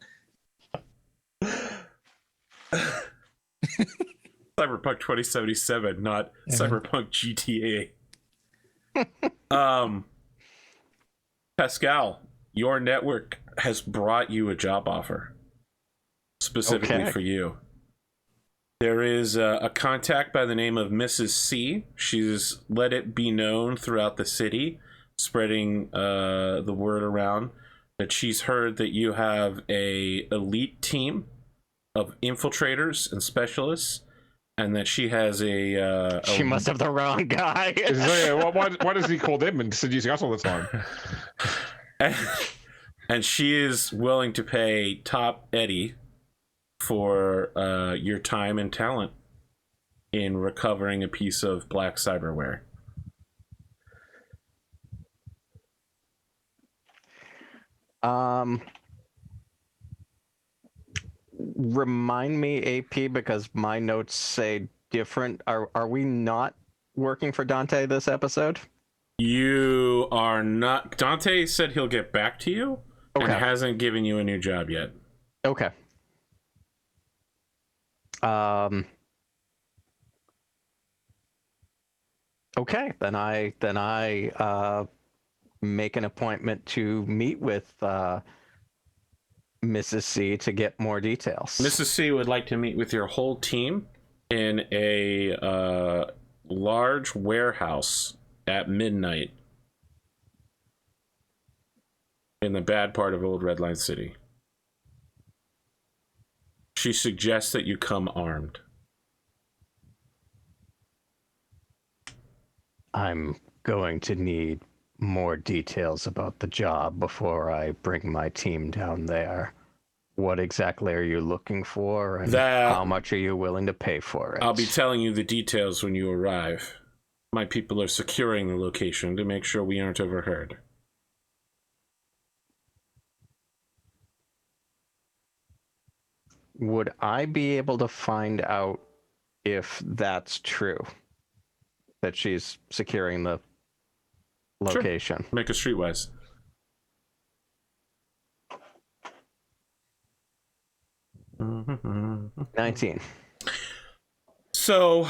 Cyberpunk 2077, not Cyberpunk GTA. Pascal, your network has brought you a job offer specifically for you. There is a contact by the name of Mrs. C. She's let it be known throughout the city, spreading the word around that she's heard that you have a elite team of infiltrators and specialists, and that she has a She must have the wrong guy. Why does he call them and seducing us all the time? And she is willing to pay top Eddie for your time and talent in recovering a piece of black cyberware. Remind me, AP, because my notes say different. Are we not working for Dante this episode? You are not. Dante said he'll get back to you and Okay. hasn't given you a new job yet. Okay. Okay, then I make an appointment to meet with Mrs. C to get more details. Mrs. C would like to meet with your whole team in a large warehouse at midnight in the bad part of old Redline City. She suggests that you come armed. I'm going to need more details about the job before I bring my team down there. What exactly are you looking for, and how much are you willing to pay for it? I'll be telling you the details when you arrive. My people are securing the location to make sure we aren't overheard. Would I be able to find out if that's true? That she's securing the location? Sure. Make a streetwise. Mm-hmm. 19. So,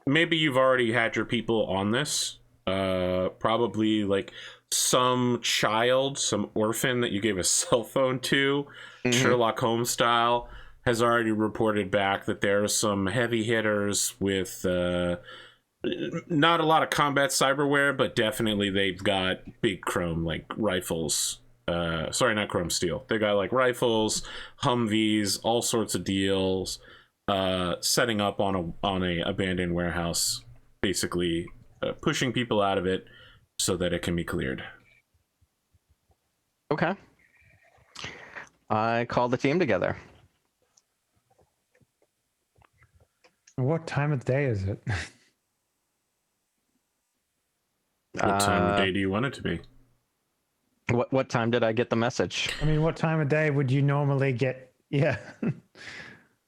maybe you've already had your people on this. Probably like some child, some orphan that you gave a cell phone to, Sherlock Holmes style, has already reported back that there are some heavy hitters with not a lot of combat cyberware, but definitely they've got big chrome, like rifles. Sorry, not chrome steel. They got like rifles, Humvees, all sorts of deals, setting up on a abandoned warehouse, basically pushing people out of it so that it can be cleared. Okay. I call the team together. What time of day is it? What time of day do you want it to be? What time did I get the message? I mean, what time of day would you normally get? Yeah.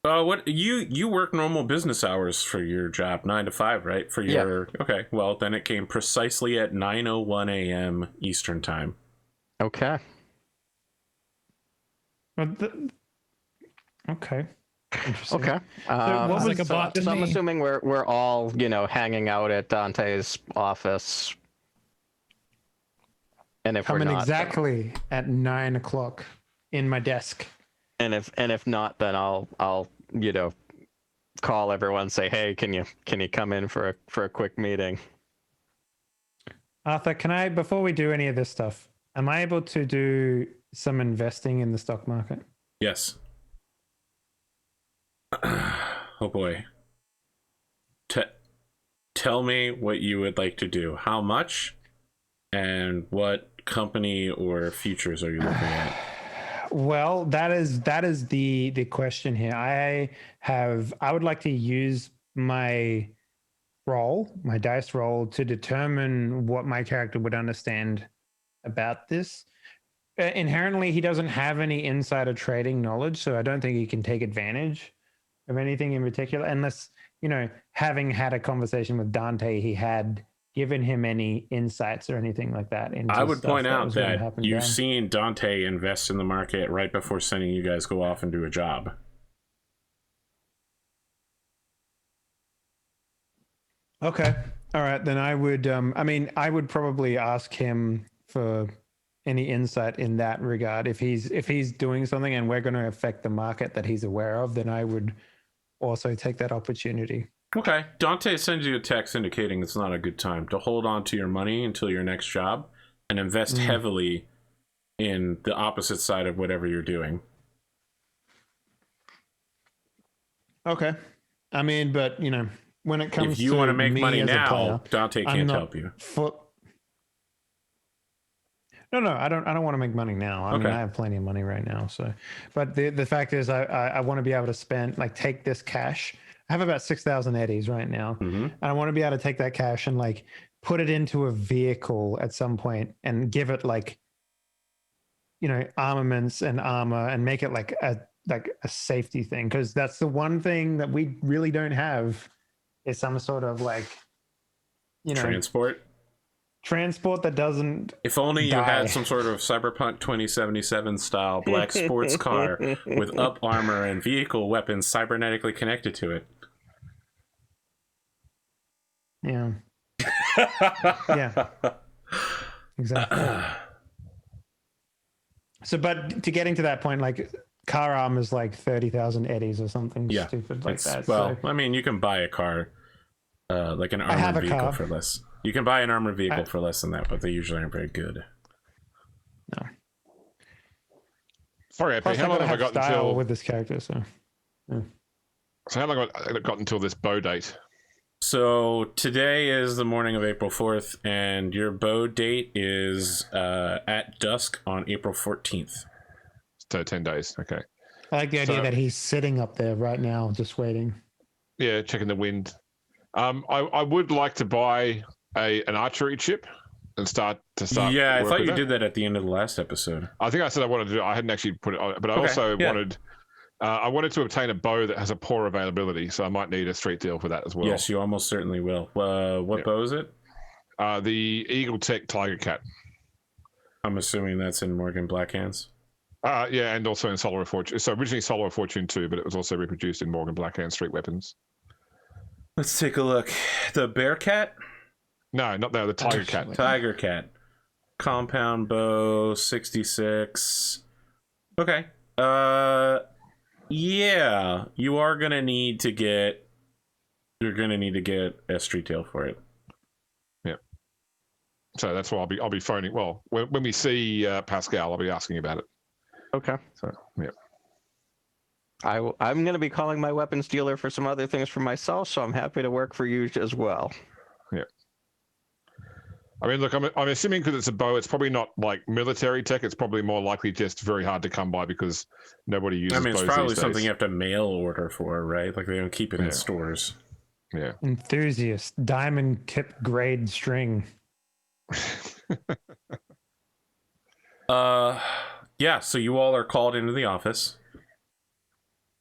What you work normal business hours for your job, 9 to 5, right? For your Okay. Well, then it came precisely at 9:01 a.m. Eastern time. Okay. Okay. Interesting. Okay. what was like a bot to so I'm me. assuming we're all, hanging out at Dante's office. And if Coming we're not, exactly at 9 o'clock in my desk. and if not, then I'll call everyone and say, hey, can you come in for a quick meeting? Arthur, can I, before we do any of this stuff, am I able to do some investing in the stock market? Yes. Oh boy. Tell me what you would like to do. How much? And what company or futures are you looking at? Well, that is the question here. I would like to use my dice roll, to determine what my character would understand about this. Inherently, he doesn't have any insider trading knowledge, so I don't think he can take advantage of anything in particular, unless, having had a conversation with Dante, he had given him any insights or anything like that. I would point out that you've seen Dante invest in the market right before sending you guys go off and do a job. Okay. All right. Then I would, I would probably ask him for any insight in that regard. If he's doing something and we're going to affect the market that he's aware of, then I would also take that opportunity. Okay. Dante sends you a text indicating it's not a good time to hold on to your money until your next job and invest heavily in the opposite side of whatever you're doing. Okay. But when it comes if you to want to make me money as a now, player, Dante I'm can't not help you. No, I don't want to make money now. I mean, Okay. I have plenty of money right now. So, but the fact is, I want to be able to spend, like, take this cash. I have about 6,000 eddies right now, Mm-hmm. and I want to be able to take that cash and, like, put it into a vehicle at some point and give it, like, you know, armaments and armor, and make it like a safety thing, because that's the one thing that we really don't have is some sort of, like, you know, transport that doesn't. If only you die. had some sort of Cyberpunk 2077 style black sports car with up armor and vehicle weapons cybernetically connected to it. Yeah. Yeah. Exactly. So, but to getting to that point, like, car armor is like 30,000 eddies or something stupid like that. Well, so, I mean, you can buy a car, like an I have armored a vehicle car. for less. You can buy an armored vehicle for less than that, but they usually aren't very good. No. Sorry, AP, Plus, how long gotta have I got style until? with this character? So, So how long have I got until this bow date? So today is the morning of April 4th, and your bow date is at dusk on April 14th. So 10 days. Okay. I like the idea that he's sitting up there right now, just waiting. Yeah, checking the wind. I would like to buy an archery chip and start. Yeah, I work thought with you that. did that at the end of the last episode. I think I said I wanted to do it. I hadn't actually put it on, but I also wanted. I wanted to obtain a bow that has a poor availability, so I might need a street deal for that as well. Yes, you almost certainly will. What bow is it? The Eagle Tech Tiger Cat. I'm assuming that's in Morgan Blackhand's. Yeah, and also in Solar of Fortune. So originally Solar of Fortune 2, but it was also reproduced in Morgan Blackhand Street Weapons. Let's take a look. The Bearcat? No, not the Tiger Cat. Tiger Cat. Compound bow, 66. Okay. Yeah, you are gonna need to get. You're gonna need to get a street tail for it. Yeah. So that's why I'll be phoning. Well, when we see Pascal, I'll be asking about it. Okay. So yeah. I'm going to be calling my weapons dealer for some other things for myself, so I'm happy to work for you as well. Yeah. I mean, look, I'm assuming because it's a bow, it's probably not like military tech. It's probably more likely just very hard to come by because nobody uses. I mean, it's bows probably these something days. you have to mail order for, right? Like they don't keep it in stores. Yeah. Enthusiast, diamond tip grade string. Yeah, so you all are called into the office.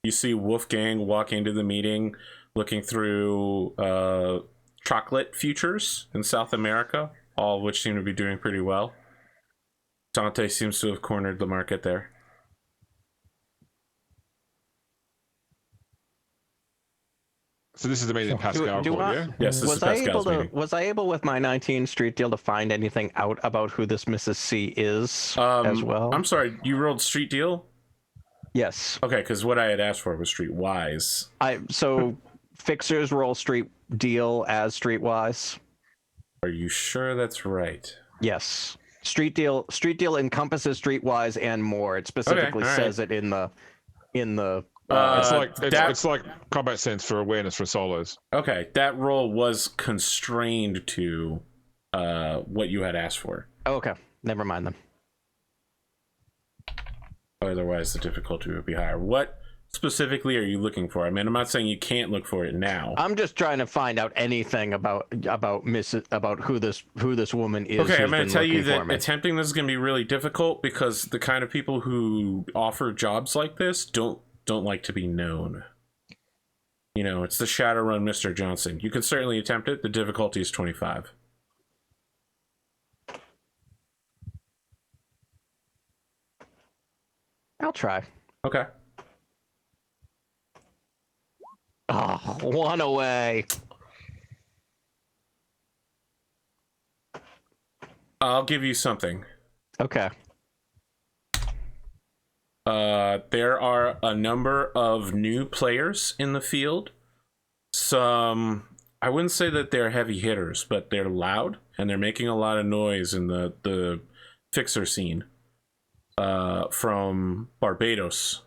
You see Wolfgang walk into the meeting looking through chocolate futures in South America, all of which seem to be doing pretty well. Dante seems to have cornered the market there. So this is the meeting Pascal called, yeah? Yes, this is Pascal's meeting. Was I able with my 19 street deal to find anything out about who this Mrs. C is as well? I'm sorry, you rolled street deal? Yes. Okay, because what I had asked for was streetwise. So fixers roll street deal as streetwise. Are you sure that's right? Yes. Street deal encompasses streetwise and more. It specifically says it in the it's like combat sense for awareness for solos. Okay, that roll was constrained to what you had asked for. Okay, never mind then. Otherwise, the difficulty would be higher. What specifically are you looking for? I mean, I'm not saying you can't look for it now. I'm just trying to find out anything about who this woman is. Okay, I'm going to tell you that attempting this is going to be really difficult because the kind of people who offer jobs like this don't like to be known. You know, it's the Shadowrun Mr. Johnson. You can certainly attempt it. The difficulty is 25. I'll try. Okay. Oh, one away. I'll give you something. Okay. There are a number of new players in the field. Some, I wouldn't say that they're heavy hitters, but they're loud and they're making a lot of noise in the fixer scene. From Barbados,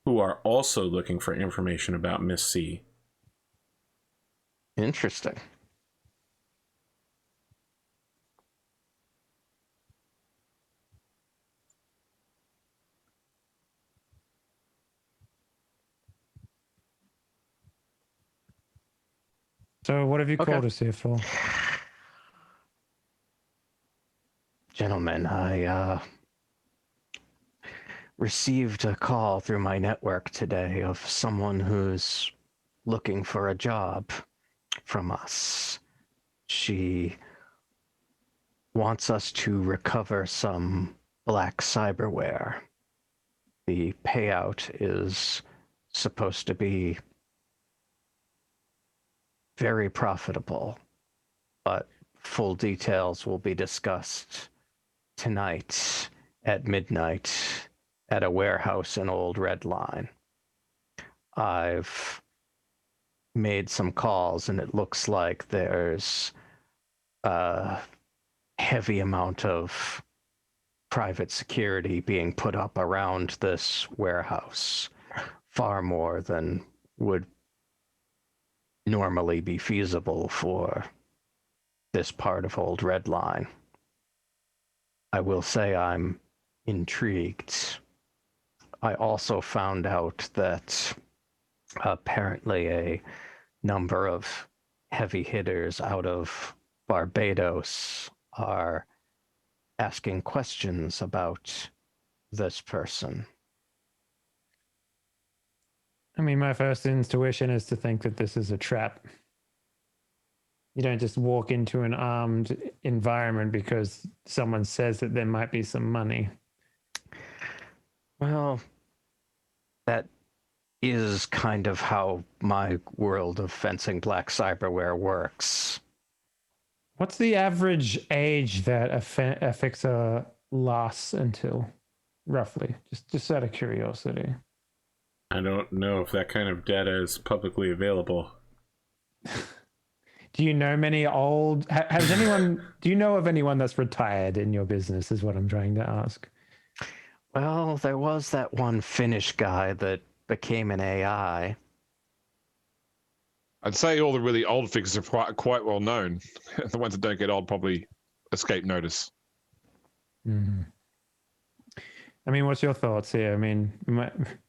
who are also looking for information about Miss C. Interesting. So what have you Okay. called us here for? Gentlemen, I received a call through my network today of someone who's looking for a job from us. She wants us to recover some black cyberware. The payout is supposed to be very profitable, but full details will be discussed tonight at midnight at a warehouse in Old Redline. I've made some calls and it looks like there's a heavy amount of private security being put up around this warehouse, far more than would normally be feasible for this part of Old Redline. I will say I'm intrigued. I also found out that apparently a number of heavy hitters out of Barbados are asking questions about this person. I mean, my first intuition is to think that this is a trap. You don't just walk into an armed environment because someone says that there might be some money. Well, that is kind of how my world of fencing black cyberware works. What's the average age that a fixer lasts until, roughly? Just out of curiosity. I don't know if that kind of data is publicly available. Do you know many old? Has anyone? Do you know of anyone that's retired in your business? Is what I'm trying to ask. Well, there was that one Finnish guy that became an AI. I'd say all the really old figures are quite well known. The ones that don't get old probably escape notice. Mm-hmm. I mean, what's your thoughts here? I mean,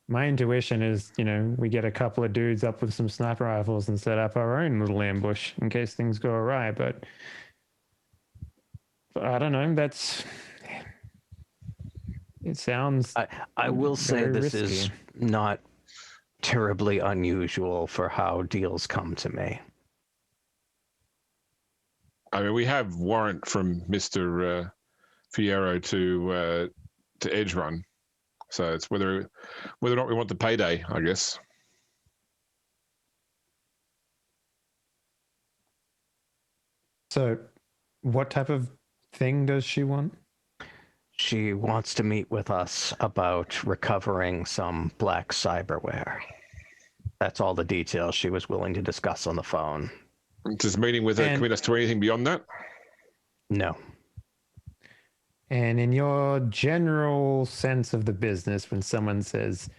my intuition is, we get a couple of dudes up with some sniper rifles and set up our own little ambush in case things go awry. But I don't know. It sounds. I will say this risky. is not terribly unusual for how deals come to me. I mean, we have warrant from Mr. Fierro to Edge Run, so it's whether or not we want the payday, I guess. So, what type of thing does she want? She wants to meet with us about recovering some black cyberware. That's all the details she was willing to discuss on the phone. Does meeting with her commit us to anything beyond that? No. And in your general sense of the business, when someone says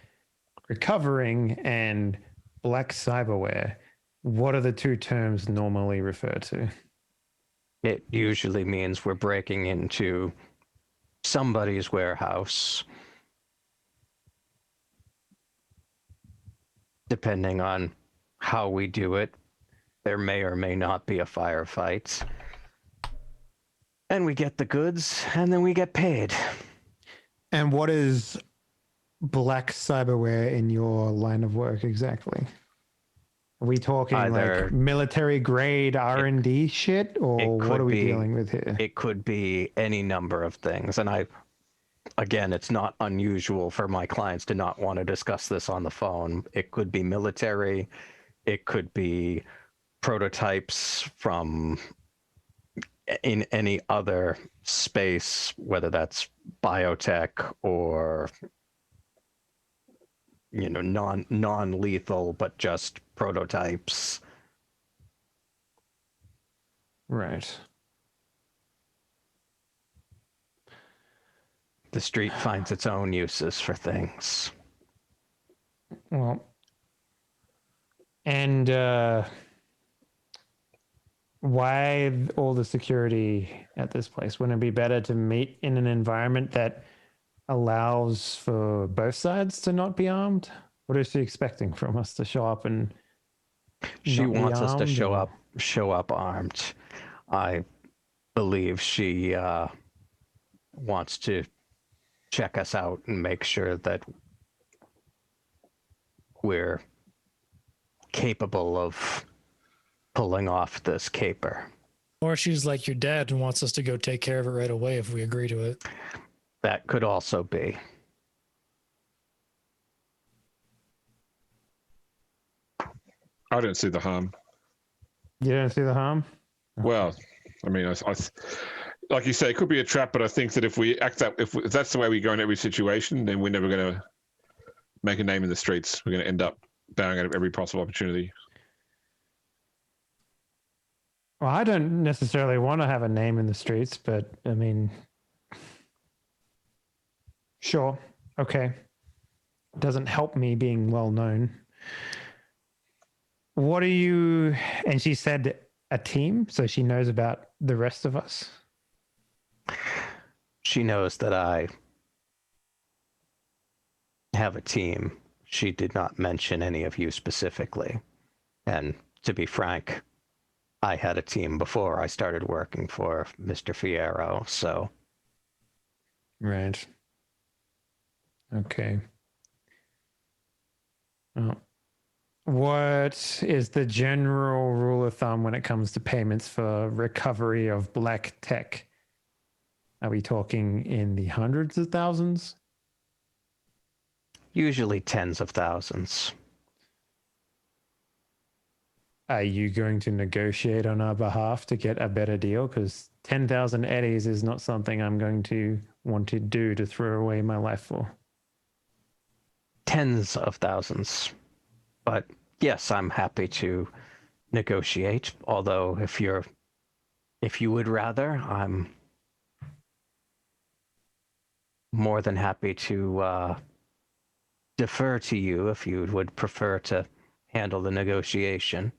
recovering and black cyberware, what are the two terms normally referred to? It usually means we're breaking into somebody's warehouse. Depending on how we do it, there may or may not be a firefight. And we get the goods, and then we get paid. And what is black cyberware in your line of work exactly? Are we talking like military grade R&D shit, or what are we dealing with here? It could be any number of things. And again, it's not unusual for my clients to not want to discuss this on the phone. It could be military. It could be prototypes from in any other space, whether that's biotech or non-lethal, but just prototypes. Right. The street finds its own uses for things. Well, and why all the security at this place? Wouldn't it be better to meet in an environment that allows for both sides to not be armed? What is she expecting from us, to show up and she wants us to show up show up armed. I believe she wants to check us out and make sure that we're capable of pulling off this caper. Or she's like your dad and wants us to go take care of it right away if we agree to it. That could also be. I don't see the harm. You don't see the harm? Well, I mean, I like you say, it could be a trap, but I think that if we act that, if that's the way we go in every situation, then we're never going to make a name in the streets. We're going to end up bowing out of every possible opportunity. Well, I don't necessarily want to have a name in the streets, but I mean, sure, okay. Doesn't help me being well known. What are you? And she said a team, so she knows about the rest of us. She knows that I have a team. She did not mention any of you specifically. And to be frank, I had a team before I started working for Mr. Fierro, so. Right. Okay. Oh. What is the general rule of thumb when it comes to payments for recovery of black tech? Are we talking in the hundreds of thousands? Usually tens of thousands. Are you going to negotiate on our behalf to get a better deal? Because 10,000 eddies is not something I'm going to want to do to throw away my life for. Tens of thousands. But yes, I'm happy to negotiate. Although if you would rather, I'm more than happy to defer to you if you would prefer to handle the negotiation.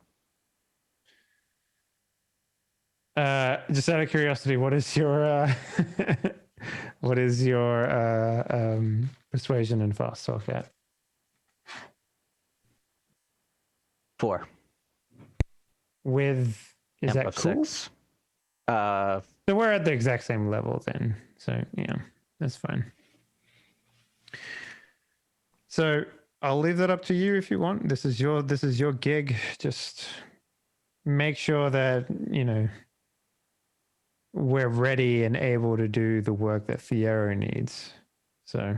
Just out of curiosity, what is your persuasion and fast talk at? 4. With is Amp that of cool? 6. So we're at the exact same level then. So yeah, that's fine. So I'll leave that up to you if you want. This is your gig. Just make sure that, you know, we're ready and able to do the work that Fiero needs. So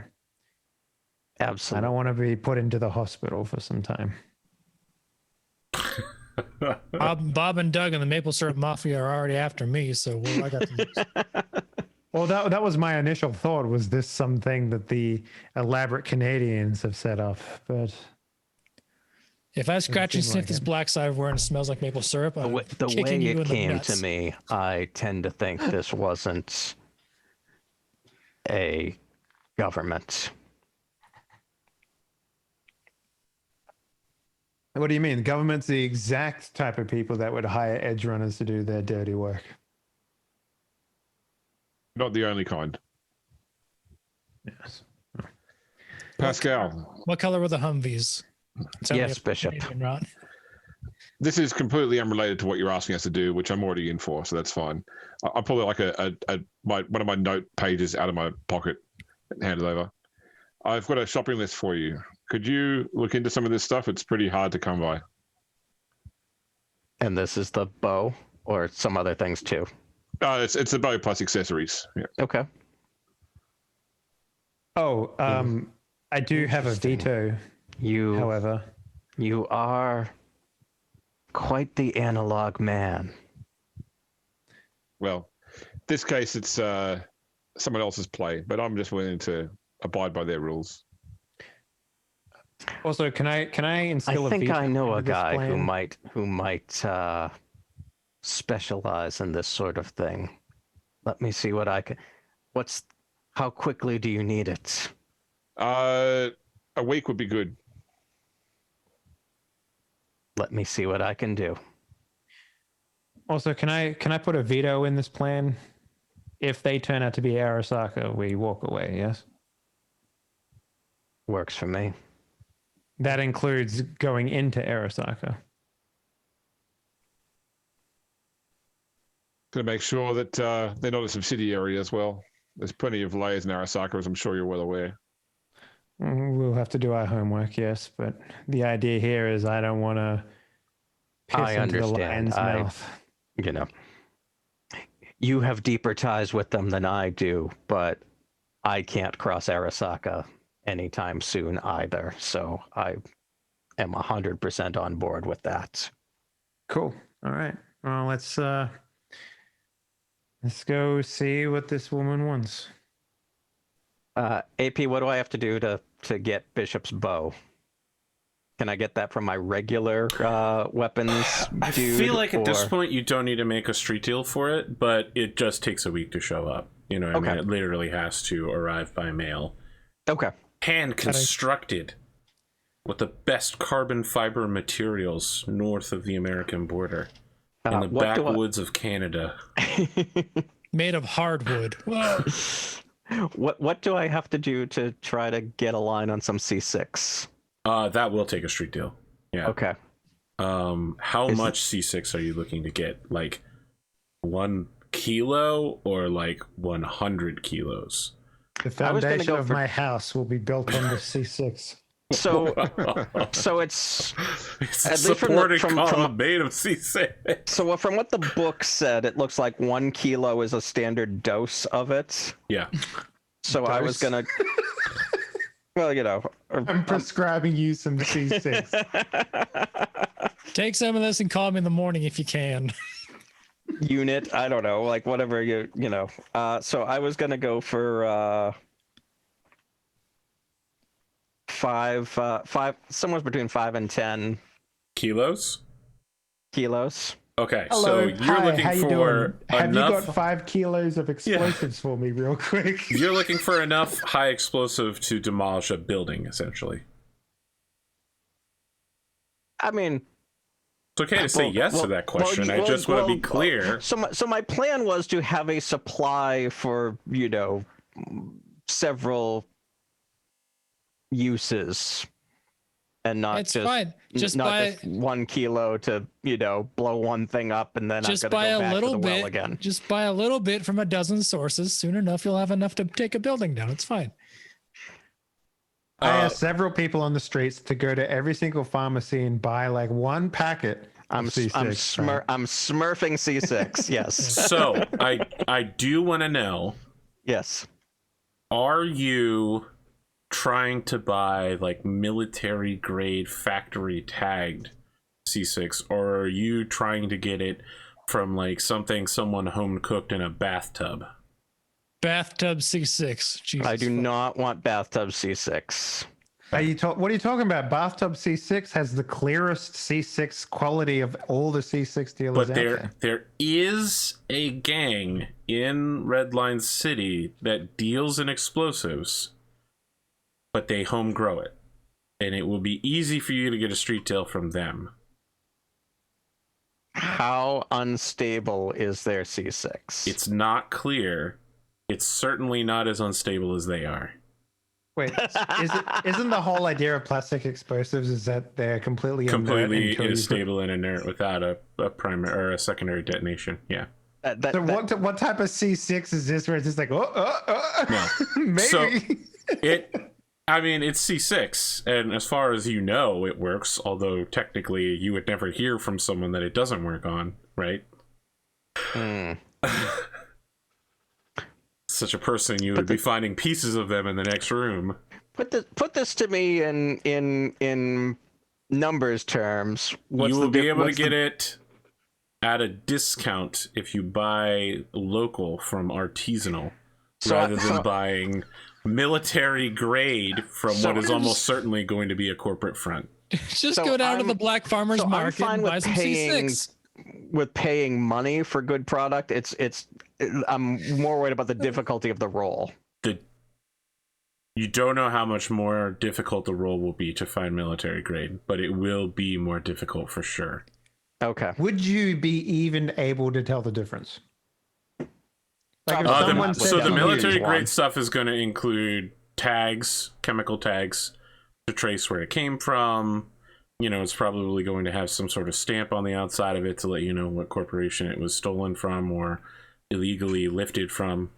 Absolutely. I don't want to be put into the hospital for some time. Bob and Doug and the Maple Syrup Mafia are already after me, so what do I got to use? Well, that was my initial thought. Was this something that the elaborate Canadians have set up? But If I scratch and seem sniff like this it. black cyber and it smells like maple syrup, I'm The kicking way you it in the came nuts. to me, I tend to think this wasn't a government. what do you mean? The government's the exact type of people that would hire edge runners to do their dirty work. Not the only kind. Yes. Pascal, What color were the Humvees? Sound Yes, like a Bishop. Canadian, Ron. this is completely unrelated to what you're asking us to do, which I'm already in for, so that's fine. I'll pull like one of my note pages out of my pocket and hand it over. I've got a shopping list for you. Could you look into some of this stuff? It's pretty hard to come by. And this is the bow or some other things too. It's a bow plus accessories. Yeah. Okay. Oh, I do have a Interesting. veto, however. You are quite the analog man. Well, this case it's someone else's play, but I'm just willing to abide by their rules. Also, can I instill I a think veto I know a into this guy plan? who might specialize in this sort of thing. Let me see what I can. How quickly do you need it? A week would be good. Let me see what I can do. Also, can I put a veto in this plan? If they turn out to be Arasaka, we walk away, yes? Works for me. That includes going into Arasaka. Going to make sure that they're not a subsidiary as well. There's plenty of layers in Arasaka, as I'm sure you're well aware. We'll have to do our homework, yes. But the idea here is I don't want to piss I into the understand. lion's mouth. You know, you have deeper ties with them than I do, but I can't cross Arasaka anytime soon either. So I am 100% on board with that. Cool. All right. Well, let's go see what this woman wants. AP, what do I have to do to get Bishop's bow? Can I get that from my regular weapons I dude, feel like at this or- point you don't need to make a street deal for it, but it just takes a week to show up. You know what I mean? Okay. It literally has to arrive by mail. Okay. Hand constructed with the best carbon fiber materials north of the American border. In the what do I- backwoods of Canada. Made of hardwood. Whoa. What do I have to do to try to get a line on some C6? That will take a street deal. Yeah. Okay. How much C6 are you looking to get? Like 1 kilo or like 100 kilos? The I was gonna foundation go of for- my house will be built on the C6. So it's It's At a least supporting from column made of C6. so from what the book said, it looks like 1 kilo is a standard dose of it. Yeah. So I was Dose? gonna, well, you know, I'm prescribing you some C6. Take some of this and call me in the morning if you can. unit. I don't know, like whatever you know. So I was gonna go for 5, somewhere between 5 and 10 Kilos? kilos. Okay, Hello. so you're Hi, how looking you for doing? Have enough. you got 5 kilos of explosives for me real quick? You're looking for enough high explosive to demolish a building, essentially. I mean, It's okay to say yes to that question. I just want to be clear. So my plan was to have a supply for, you know, several uses, and not It's just fine. Just not buy just 1 kilo to, you know, blow one thing up and then just I'm buy gonna go a back little to the well bit. again. Just buy a little bit from a dozen sources. Soon enough, you'll have enough to take a building down. It's fine. I asked several people on the streets to go to every single pharmacy and buy like 1 packet. I'm of C6, right? I'm smurfing C6. Yes. So I do want to know: Yes. are you trying to buy like military grade factory tagged C6, or are you trying to get it from like something someone home cooked in a bathtub? Bathtub C6. Jesus. I do not want bathtub C6. What are you talking about? Bathtub C6 has the clearest C6 quality of all the C6 dealers But out there is a gang in Redline City that deals in explosives, but they home grow it, and it will be easy for you to get a street deal from them. How unstable is their C6? It's not clear. It's certainly not as unstable as they are. Wait, isn't the whole idea of plastic explosives is that they're completely inert Completely until you put- unstable and inert without a primary or a secondary detonation. Yeah. So what type of C6 is this where it's just like, No. maybe. So I mean, it's C6, and as far as you know, it works, although technically you would never hear from someone that it doesn't work on, right? Such a person, you would be finding pieces of them in the next room. Put this to me in numbers terms. You will be able to get it at a discount if you buy local from artisanal, rather than buying military grade from what is almost certainly going to be a corporate front. Just So go down to I'm- the black farmers so I'm market fine and with buy some paying- C6. With paying money for good product, I'm more worried about the difficulty of the roll. You don't know how much more difficult the role will be to find military grade, but it will be more difficult for sure. Okay. Would you be even able to tell the difference? Like if Uh, someone So said the to military you, grade stuff is going to include tags, chemical tags, to trace where it came from. it's probably going to have some sort of stamp on the outside of it to let you know what corporation it was stolen from or illegally lifted from.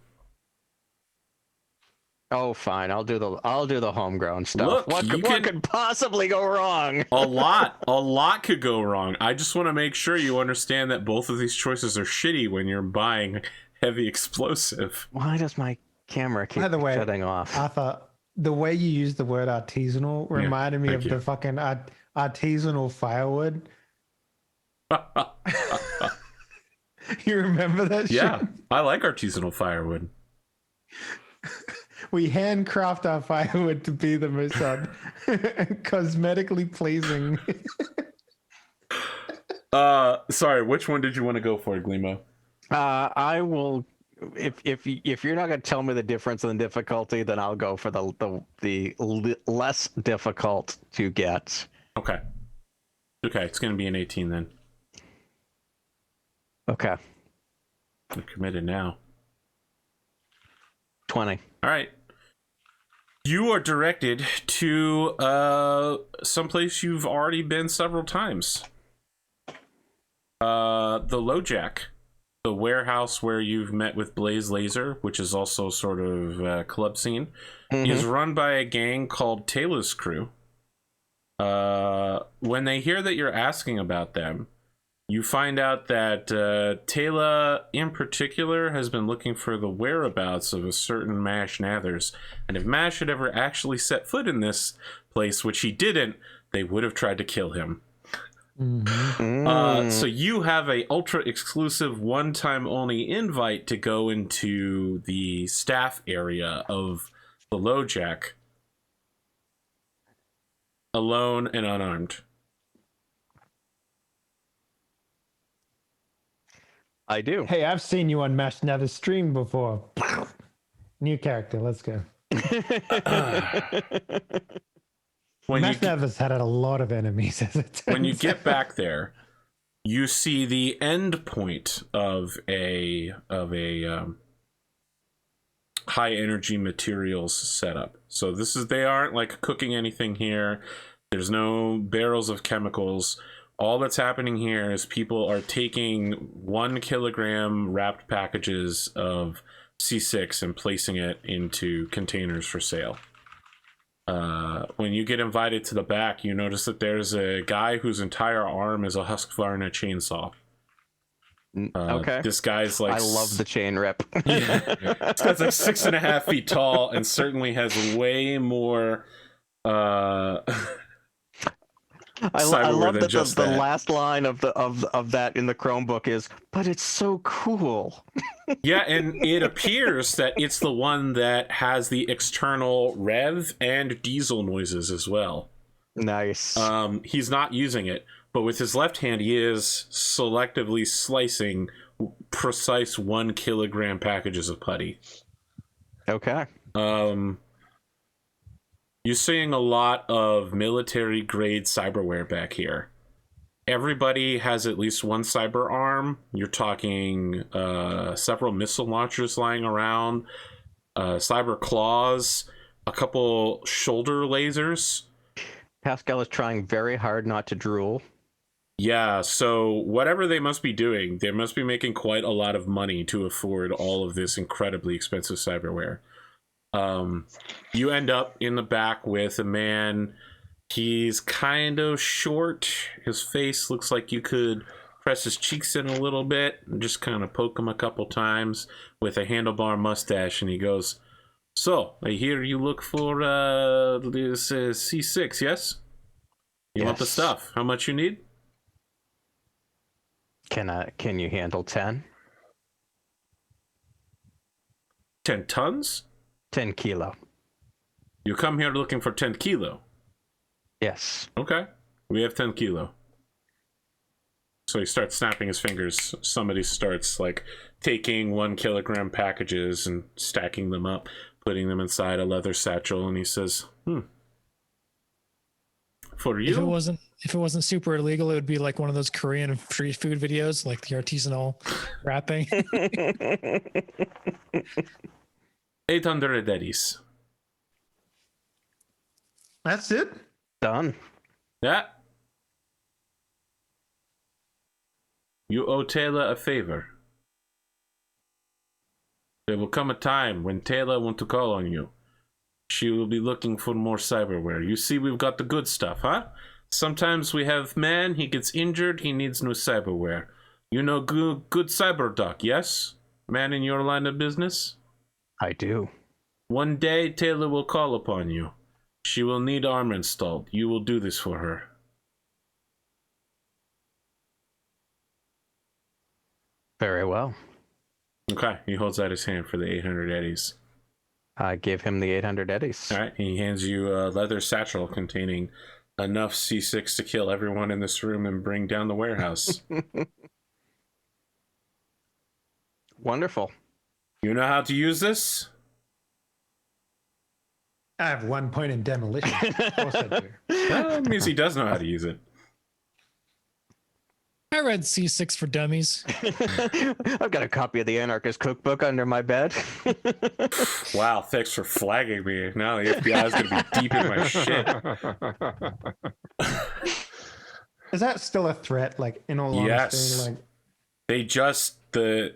Oh, fine. I'll do the homegrown stuff. Look, what could possibly go wrong? A lot could go wrong. I just want to make sure you understand that both of these choices are shitty when you're buying heavy explosive. Why does my camera keep shutting off? Arthur, the way you use the word artisanal reminded me of the fucking artisanal firewood. You remember that shit? Yeah, I like artisanal firewood. We handcraft our firewood to be the most cosmetically pleasing. Sorry, which one did you want to go for, Glimo? I will. If you're not going to tell me the difference in difficulty, then I'll go for the less difficult to get. Okay, it's going to be an 18 then. Okay. You're committed now. 20. All right. You are directed to someplace you've already been several times. The LoJack, the warehouse where you've met with Blaze Laser, which is also sort of a club scene, is run by a gang called Taylor's Crew. When they hear that you're asking about them, you find out that Taylor, in particular, has been looking for the whereabouts of a certain Mash Nathers. And if Mash had ever actually set foot in this place, which he didn't, they would have tried to kill him. So you have a ultra exclusive one-time only invite to go into the staff area of the LoJack, alone and unarmed. I do. Hey, I've seen you on Mash Nether stream before. New character, let's go. Mash Nether's had a lot of enemies. When you get back there, you see the end point of a high energy materials setup. So they aren't like cooking anything here. There's no barrels of chemicals. All that's happening here is people are taking 1 kilogram wrapped packages of C6 and placing it into containers for sale. When you get invited to the back, you notice that there's a guy whose entire arm is a Husqvarna chainsaw. Okay. This guy's like... I love the chain rip. Yeah. This guy's like 6.5 feet tall and certainly has way more... I love that the last line of that in the Chromebook is, but it's so cool. Yeah, and it appears that it's the one that has the external rev and diesel noises as well. Nice. He's not using it, but with his left hand, he is selectively slicing precise 1 kilogram packages of putty. Okay. You're seeing a lot of military-grade cyberware back here. Everybody has at least one cyber arm. You're talking several missile launchers lying around, cyber claws, a couple shoulder lasers. Pascal is trying very hard not to drool. Yeah, so whatever they must be doing, they must be making quite a lot of money to afford all of this incredibly expensive cyberware. You end up in the back with a man. He's kind of short. His face looks like you could press his cheeks in a little bit and just kind of poke him a couple times, with a handlebar mustache, and he goes, "So, I hear you look for this C6, yes? You want the stuff. How much you need?" Can you handle 10? 10 tons? 10 kilo. You come here looking for 10 kilo? Yes. Okay. We have 10 kilo. So he starts snapping his fingers. Somebody starts like taking 1 kilogram packages and stacking them up, putting them inside a leather satchel, and he says, "For you?" If it wasn't super illegal, it would be like one of those Korean street food videos, like the artisanal wrapping. 800 eddies. That's it? Done. Yeah. You owe Taylor a favor. There will come a time when Taylor wants to call on you. She will be looking for more cyberware. You see, we've got the good stuff, huh? Sometimes we have man, he gets injured, he needs new cyberware. You know good cyberdoc, yes? Man in your line of business? I do. One day, Taylor will call upon you. She will need armor installed. You will do this for her. Very well. Okay, he holds out his hand for the 800 eddies. I give him the 800 eddies. All right, he hands you a leather satchel containing enough C6 to kill everyone in this room and bring down the warehouse. Wonderful. You know how to use this? I have 1 point in demolition. Of course I do. Well, that means he does know how to use it. I read C6 for Dummies. I've got a copy of the Anarchist Cookbook under my bed. Wow, thanks for flagging me. Now the FBI is going to be deep in my shit. Is that still a threat? Like, in all honesty, Yes. like, They just you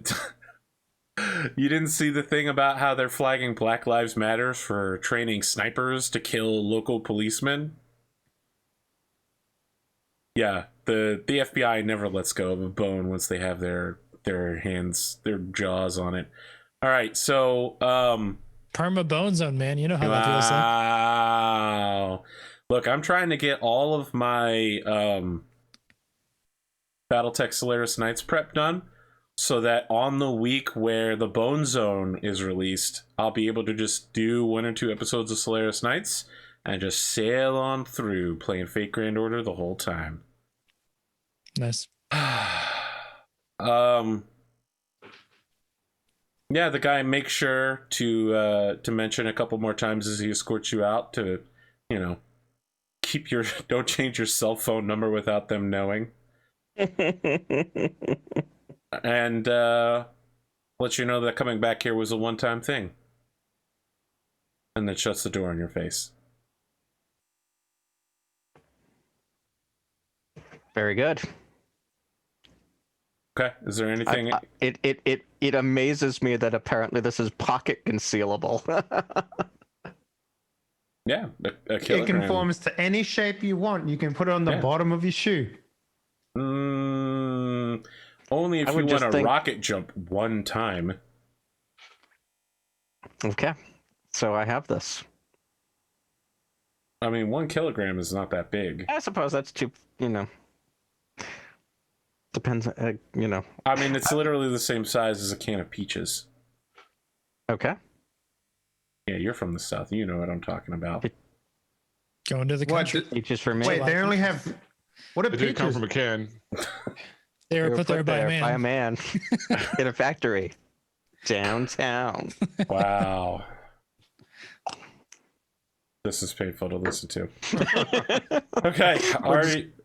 didn't see the thing about how they're flagging Black Lives Matters for training snipers to kill local policemen? Yeah, the FBI never lets go of a bone once they have their jaws on it. All right, so Perma Bone Zone, man. You know how that feels like. wow. Look, I'm trying to get all of my Battletech Solaris Knights prep done so that on the week where the Bone Zone is released, I'll be able to just do 1 or 2 episodes of Solaris Knights and just sail on through playing Fate Grand Order the whole time. Nice. Yeah, the guy makes sure to mention a couple more times as he escorts you out to, you know, don't change your cell phone number without them knowing. And let you know that coming back here was a one-time thing. And then shuts the door in your face. Very good. Okay, is there anything... It amazes me that apparently this is pocket concealable. Yeah, a it kilogram. conforms to any shape you want. You can put it on the bottom of your shoe. Only if I you would want just to think- rocket jump one time. Okay, so I have this. I mean, 1 kilogram is not that big. I suppose that's too, depends, I mean, it's literally the same size as a can of peaches. Okay. Yeah, you're from the South. You know what I'm talking about. Going to the What? country. Peaches for me. Wait, they only have. What are They do come peaches? from a can. They were put there by a man. In a factory downtown. Wow. This is painful to listen to. Okay,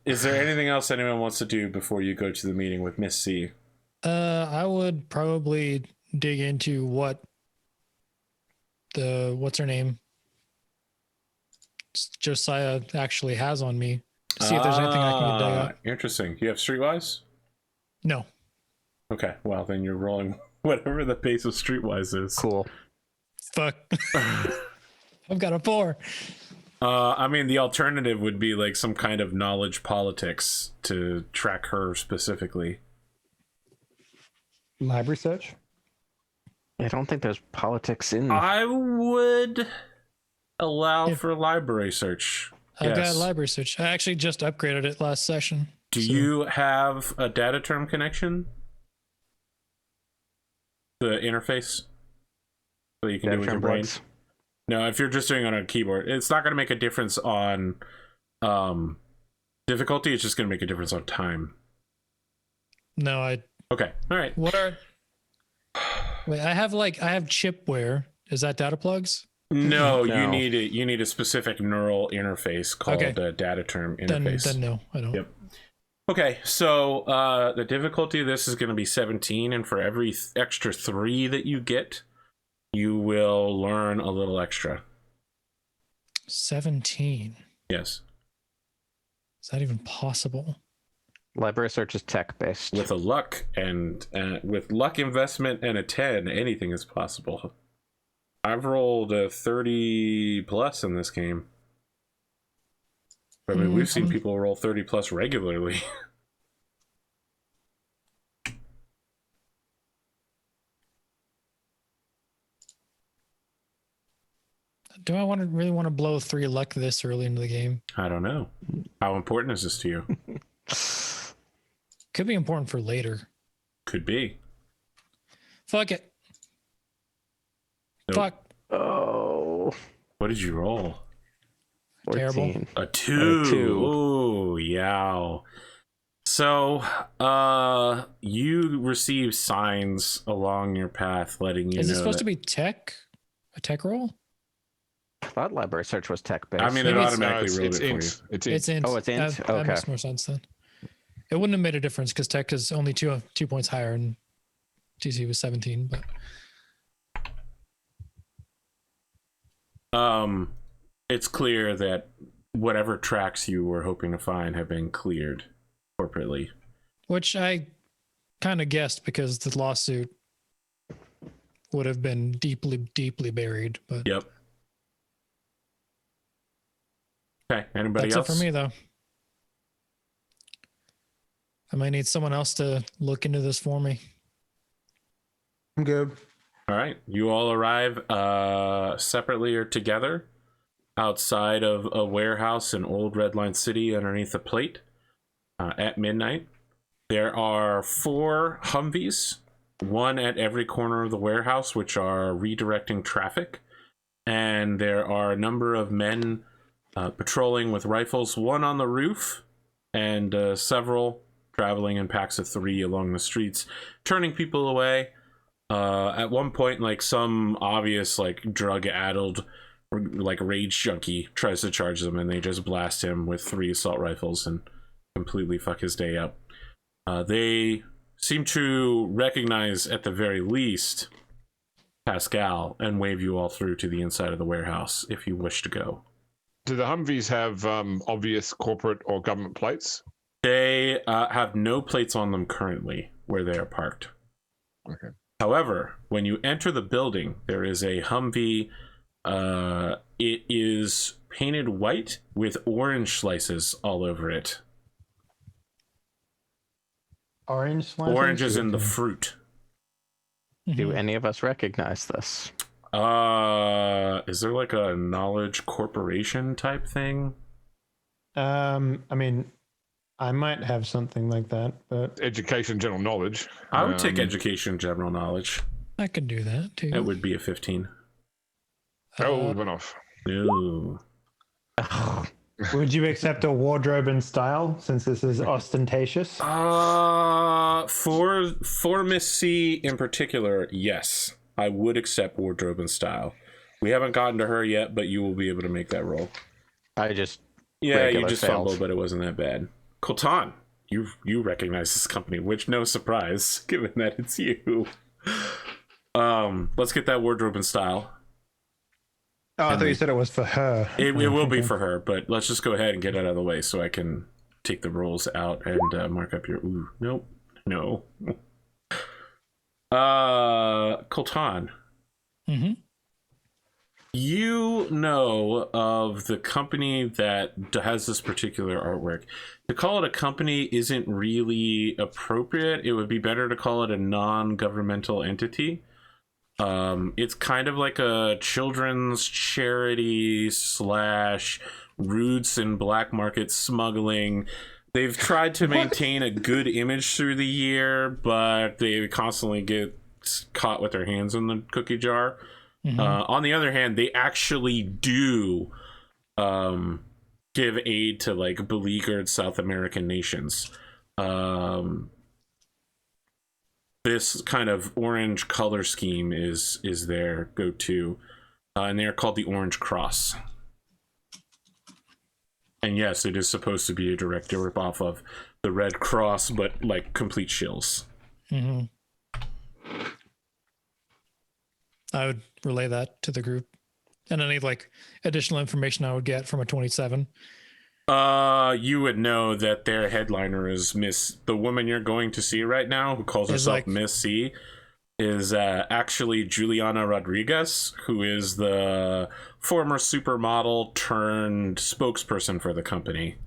is there anything else anyone wants to do before you go to the meeting with Miss C? I would probably dig into what's her name? Josiah actually has on me. See if there's anything I can dig up. Interesting. You have Streetwise? No. Okay, well, then you're rolling whatever the base of Streetwise is. Cool. Fuck. I've got a 4. I mean, the alternative would be like some kind of knowledge politics to track her specifically. Library search. I don't think there's politics in. I would allow for library search. I've got Yes. library search. I actually just upgraded it last session. Do you have a data term connection? The interface? So you can do it with your brain? Plugs. No, if you're just doing it on a keyboard, it's not going to make a difference on difficulty. It's just going to make a difference on time. No, Okay, all right. what are Wait, I have chipware. Is that data plugs? No, No. you need a specific neural interface called a data term interface. Then no, I don't. Yep. Okay, so the difficulty of this is going to be 17, and for every extra 3 that you get, you will learn a little extra. 17. Yes. Is that even possible? Library search is tech based. With a luck and with luck investment and a 10, anything is possible. I've rolled a 30 plus in this game. I mean, we've seen people roll 30 plus regularly. Do I really want to blow 3 luck this early into the game? I don't know. How important is this to you? Could be important for later. Could be. Fuck it. Nope. Fuck. Oh. What did you roll? 14. Terrible. A 2. A 2. Ooh, yow. So, you receive signs along your path letting you know. Is it supposed to be tech? A tech roll? I thought library search was tech based. I mean, it automatically rolled it for you. It's int. Oh, it's int? That Okay. makes more sense then. It wouldn't have made a difference because tech is only 2 points higher and TC was 17. But it's clear that whatever tracks you were hoping to find have been cleared corporately. which I kind of guessed because the lawsuit would have been deeply, deeply buried. But Yep. Okay. Anybody that's else? it for me, though. I might need someone else to look into this for me. I'm good. All right. You all arrive separately or together outside of a warehouse in old Redline City underneath a plate at midnight. There are 4 Humvees, one at every corner of the warehouse, which are redirecting traffic. And there are a number of men patrolling with rifles, one on the roof, and several traveling in packs of 3 along the streets, turning people away. At one point, like, some obvious, like, drug-addled, like, rage junkie tries to charge them, and they just blast him with 3 assault rifles and completely fuck his day up. They seem to recognize, at the very least, Pascal, and wave you all through to the inside of the warehouse if you wish to go. Do the Humvees have obvious corporate or government plates? They have no plates on them currently where they are parked. Okay. However, when you enter the building, there is a Humvee. It is painted white with orange slices all over it. Orange slices? Orange is in the fruit. Do any of us recognize this? Is there like a knowledge corporation type thing? I mean, I might have something like that, but Education, general knowledge. I would take education, general knowledge. I could do that too. It would be a 15. Oh, it went off. No. would you accept a wardrobe and style since this is ostentatious? For Miss C in particular, yes, I would accept wardrobe and style. We haven't gotten to her yet, but you will be able to make that roll. I just Yeah, you regular just failed. fumbled, but it wasn't that bad. Coltan, you recognize this company, which no surprise, given that it's you. Let's get that wardrobe and style. Oh, I thought you said it was for her. It will be for her, but let's just go ahead and get it out of the way so I can take the rolls out and mark up your. Ooh, nope, no. Coltan. Mm-hmm. You know of the company that has this particular artwork. To call it a company isn't really appropriate. It would be better to call it a non-governmental entity. It's kind of like a children's charity / roots and black market smuggling. They've tried to maintain a good image through the year, but they constantly get caught with their hands in the cookie jar. Mm-hmm. On the other hand, they actually do give aid to like beleaguered South American nations. This kind of orange color scheme is their go-to, and they are called the Orange Cross. And yes, it is supposed to be a direct rip-off of the Red Cross, but like complete shills. Mm-hmm. I would relay that to the group, and any like additional information I would get from a 27. You would know that their headliner is the woman you're going to see right now, who calls herself Miss C, is actually Juliana Rodriguez, who is the former supermodel turned spokesperson for the company.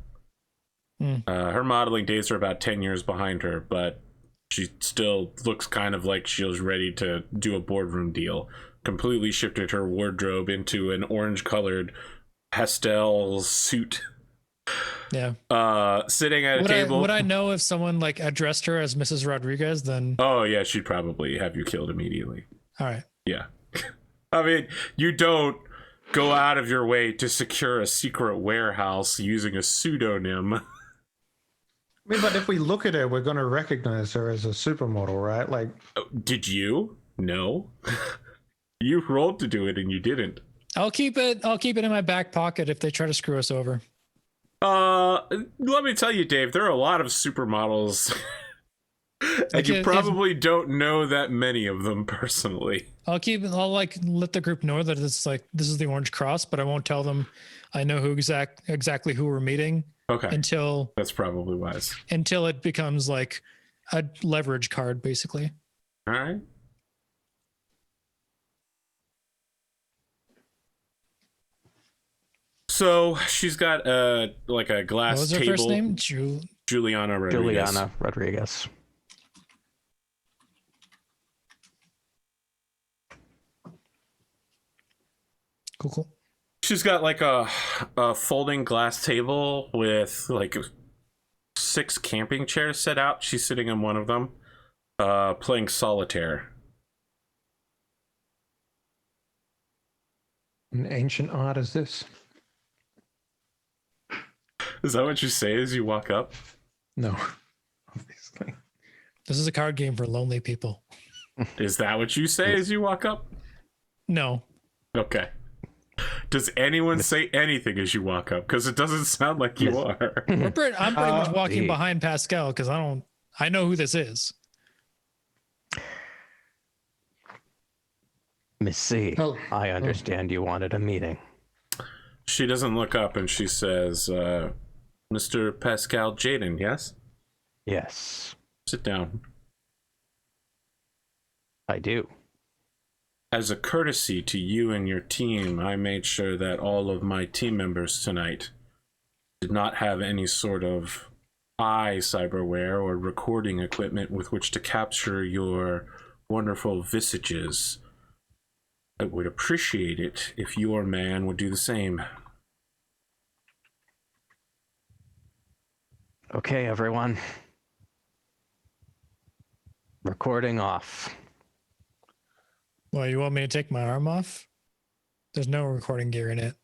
Her modeling days are about 10 years behind her, but she still looks kind of like she was ready to do a boardroom deal. Completely shifted her wardrobe into an orange-colored pastel suit. Yeah. Sitting at a table. Would I know if someone like addressed her as Mrs. Rodriguez? Then. Oh yeah, she'd probably have you killed immediately. All right. Yeah. I mean, you don't go out of your way to secure a secret warehouse using a pseudonym. I mean, but if we look at her, we're going to recognize her as a supermodel, right? Like, did you? No. You rolled to do it and you didn't. I'll keep it in my back pocket if they try to screw us over. Let me tell you, Dave, there are a lot of supermodels. And you probably don't know that many of them personally. I'll let the group know that it's like this is the Orange Cross, but I won't tell them I know who exactly who we're meeting. Okay. Until that's probably wise. Until it becomes like a leverage card, basically. All right. So she's got like a glass table. What was her first name? Juliana Rodriguez. Juliana Rodriguez. Cool. She's got like a folding glass table with like 6 camping chairs set out. She's sitting on one of them, playing solitaire. an ancient art is this? Is that what you say as you walk up? No, obviously. This is a card game for lonely people. Is that what you say as you walk up? No. Okay. Does anyone say anything as you walk up? Because it doesn't sound like you are. I'm pretty much walking behind Pascal because I know who this is. Miss C, I understand you wanted a meeting. She doesn't look up and she says, Mr. Pascal Jaden, yes? Yes. Sit down. I do. As a courtesy to you and your team, I made sure that all of my team members tonight did not have any sort of cyberware or recording equipment with which to capture your wonderful visages. I would appreciate it if your man would do the same. Okay, everyone. Recording off. Well, you want me to take my arm off? There's no recording gear in it.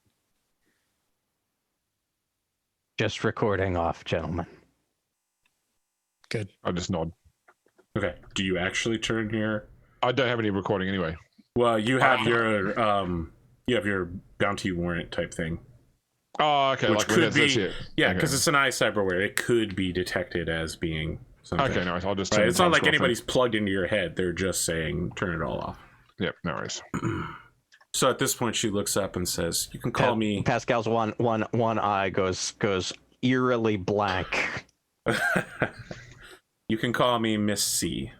Just recording off, gentlemen. Good. I just nod. Okay. Do you actually turn your... I don't have any recording anyway. Well, you have your bounty warrant type thing. Oh, okay. Which like could be, yeah, because it's an cyberware. It could be detected as being something. Okay, no worries. I'll just. Right? It's not like anybody's plugged into your head. They're just saying, "Turn it all off." Yep, no worries. So at this point, she looks up and says, "You can call me." Pascal's one eye goes eerily blank. You can call me Miss C.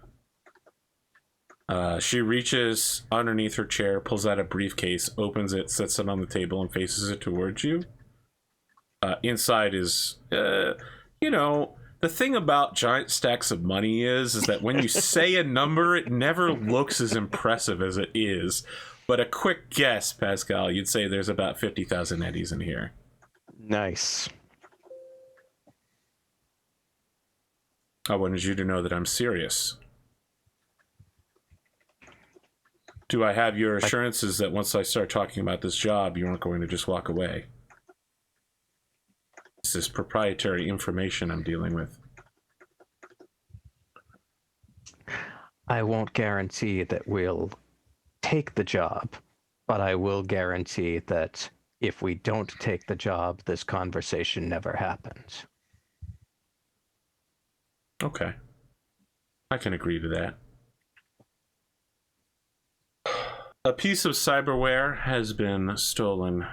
She reaches underneath her chair, pulls out a briefcase, opens it, sets it on the table, and faces it towards you. Inside is, the thing about giant stacks of money is that when you say a number, it never looks as impressive as it is. But a quick guess, Pascal, you'd say there's about 50,000 eddies in here. Nice. I wanted you to know that I'm serious. Do I have your assurances that once I start talking about this job, you aren't going to just walk away? This is proprietary information I'm dealing with. I won't guarantee that we'll take the job, but I will guarantee that if we don't take the job, this conversation never happens. Okay. I can agree to that. A piece of cyberware has been stolen.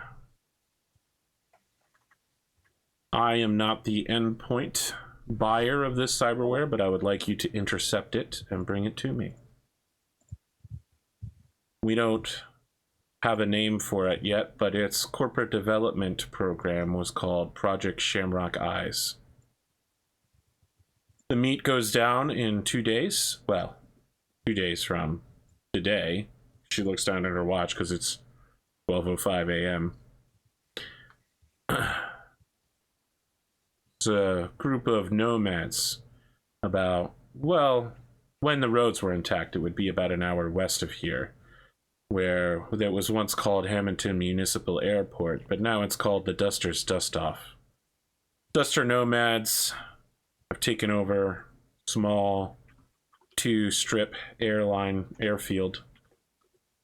I am not the endpoint buyer of this cyberware, but I would like you to intercept it and bring it to me. We don't have a name for it yet, but its corporate development program was called Project Shamrock Eyes. The meet goes down in 2 days. Well, 2 days from today. She looks down at her watch because it's 12:05 a.m. It's a group of nomads about, well, when the roads were intact, it would be about an hour west of here, where that was once called Hamilton Municipal Airport, but now it's called the Duster's Dust-Off. Duster nomads have taken over small two-strip airfield.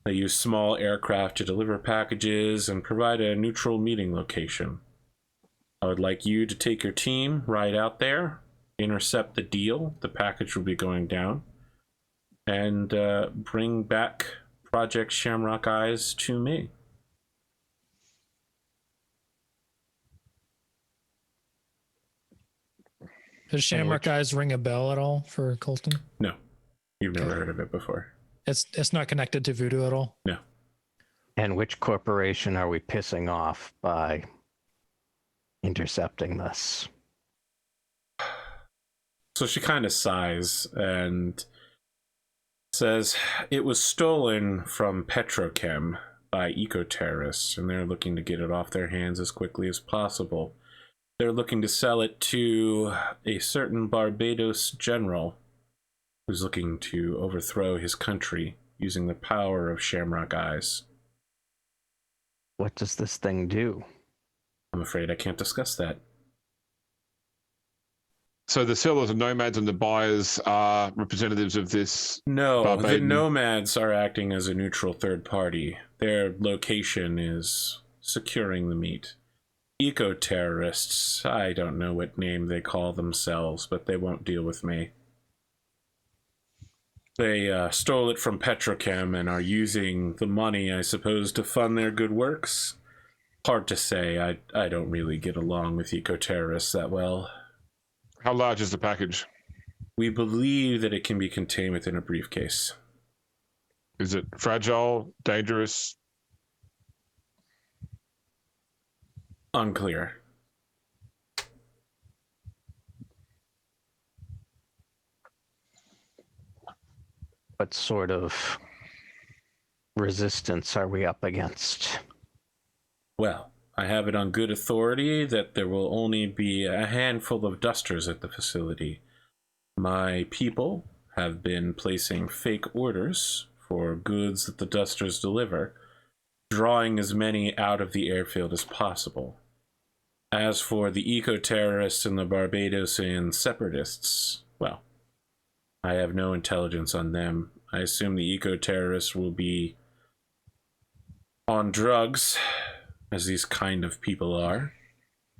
They use small aircraft to deliver packages and provide a neutral meeting location. I would like you to take your team right out there, intercept the deal, the package will be going down, and bring back Project Shamrock Eyes to me. Does Shamrock Eyes ring a bell at all for Coltan? No, you've never heard of it before. It's not connected to Voodoo at all? No. And which corporation are we pissing off by intercepting this? So she kind of sighs and says, it was stolen from Petrochem by eco-terrorists, and they're looking to get it off their hands as quickly as possible. They're looking to sell it to a certain Barbados general who's looking to overthrow his country using the power of Shamrock Eyes. What does this thing do? I'm afraid I can't discuss that. So the sellers are nomads and the buyers are representatives of this? No, the Barbadian. nomads are acting as a neutral third party. Their location is securing the meat. Eco-terrorists, I don't know what name they call themselves, but they won't deal with me. They stole it from Petrochem and are using the money, I suppose, to fund their good works. Hard to say. I don't really get along with eco-terrorists that well. How large is the package? We believe that it can be contained within a briefcase. Is it fragile, dangerous? Unclear. What sort of resistance are we up against? Well, I have it on good authority that there will only be a handful of dusters at the facility. My people have been placing fake orders for goods that the dusters deliver, drawing as many out of the airfield as possible. As for the eco-terrorists and the Barbadosian separatists, well, I have no intelligence on them. I assume the eco-terrorists will be on drugs, as these kind of people are.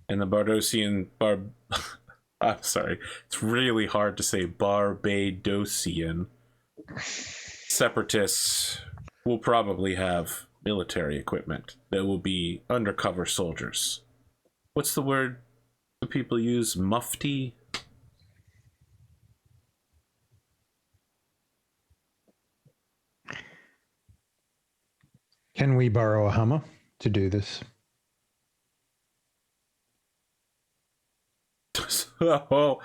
And the I'm sorry, it's really hard to say Barbadosian separatists will probably have military equipment. They will be undercover soldiers. What's the word the people use? Mufti? Can we borrow a Hummer to do this? So,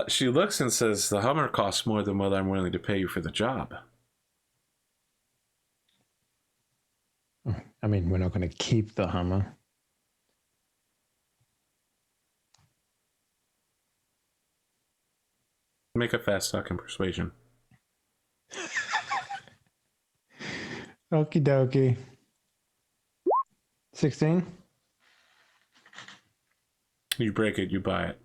she looks and says, the Hummer costs more than what I'm willing to pay you for the job. I mean, we're not going to keep the Hummer. Make a fast talk and persuasion. Okie dokie. 16? You break it, you buy it.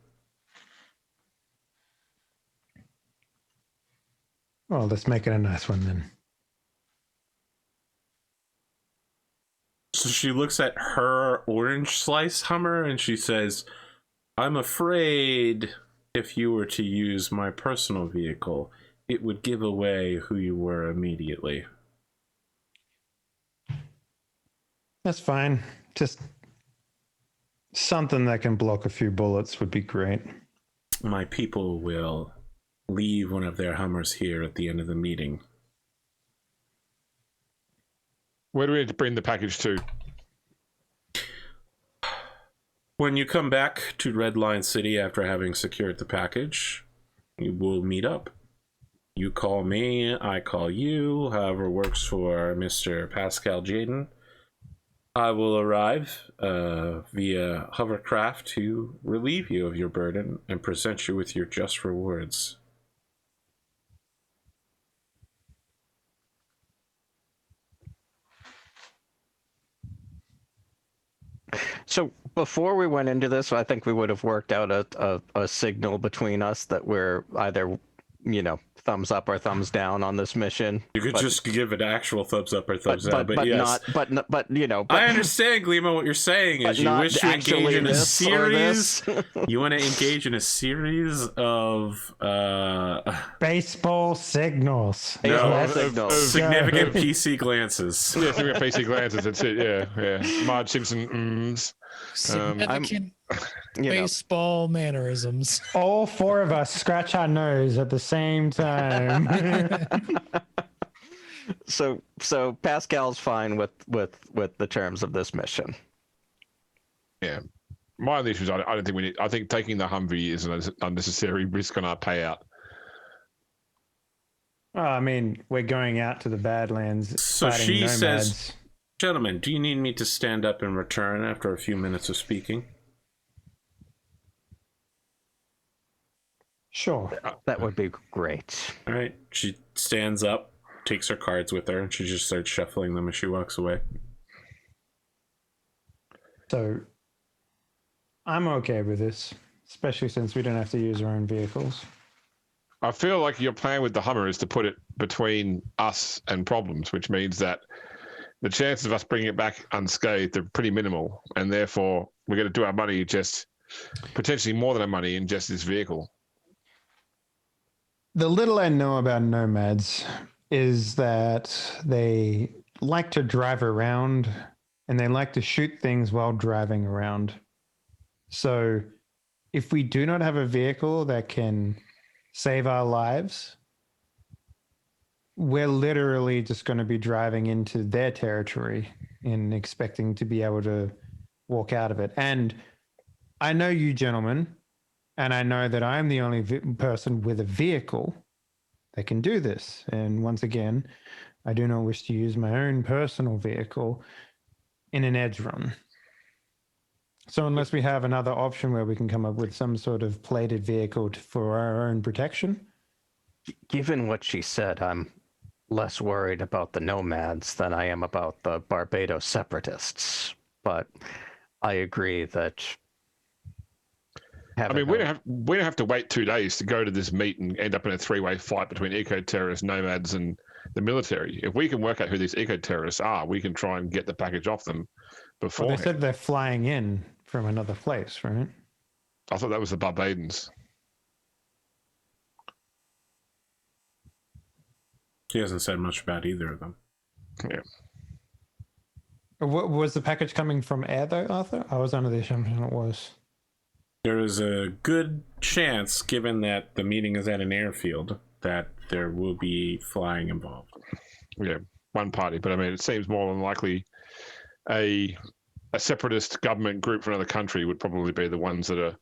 Well, let's make it a nice one then. So she looks at her orange slice Hummer and she says, I'm afraid if you were to use my personal vehicle, it would give away who you were immediately. That's fine. Just Something that can block a few bullets would be great. My people will leave one of their Hummers here at the end of the meeting. Where do we need to bring the package to? When you come back to Redline City after having secured the package, you will meet up. You call me, I call you, however works for Mr. Pascal Jaden. I will arrive via hovercraft to relieve you of your burden and present you with your just rewards. So before we went into this, I think we would have worked out a signal between us that we're either, thumbs up or thumbs down on this mission. You could just give an actual thumbs up or thumbs down, but yes. I understand, Glimo, what you're saying is you wish to engage in a series. You want to engage in a series of baseball signals. Significant PC glances. Yeah, significant PC glances. That's it. Yeah. Marge Simpson. Significant baseball mannerisms. All four of us scratch our nose at the same time. So Pascal's fine with the terms of this mission. Yeah. My only issue is I don't think we need. I think taking the Humvee is an unnecessary risk on our payout. Well, I mean, we're going out to the Badlands. So she nomads. says, "Gentlemen, do you need me to stand up and return after a few minutes of speaking?" Sure. That would be great. All right. She stands up, takes her cards with her, and she just starts shuffling them as she walks away. So I'm okay with this, especially since we don't have to use our own vehicles. I feel like your plan with the Hummer is to put it between us and problems, which means that the chances of us bringing it back unscathed are pretty minimal, and therefore we're going to do our money just potentially more than our money in just this vehicle. The little I know about nomads is that they like to drive around and they like to shoot things while driving around. So if we do not have a vehicle that can save our lives, we're literally just going to be driving into their territory and expecting to be able to walk out of it. And I know you gentlemen, and I know that I'm the only person with a vehicle that can do this. And once again, I do not wish to use my own personal vehicle in an edge run. So unless we have another option where we can come up with some sort of plated vehicle for our own protection. Given what she said, I'm less worried about the nomads than I am about the Barbados separatists. But I agree that we don't have to wait 2 days to go to this meet and end up in a three-way fight between eco-terrorists, nomads, and the military. If we can work out who these eco-terrorists are, we can try and get the package off them before. Well, they said they're flying in from another place, right? I thought that was the Barbadans. She hasn't said much about either of them. Yeah. What was the package coming from air though, Arthur? I was under the assumption it was. There is a good chance, given that the meeting is at an airfield, that there will be flying involved. Yeah, one party. But I mean, it seems more than likely a separatist government group from another country would probably be the ones that are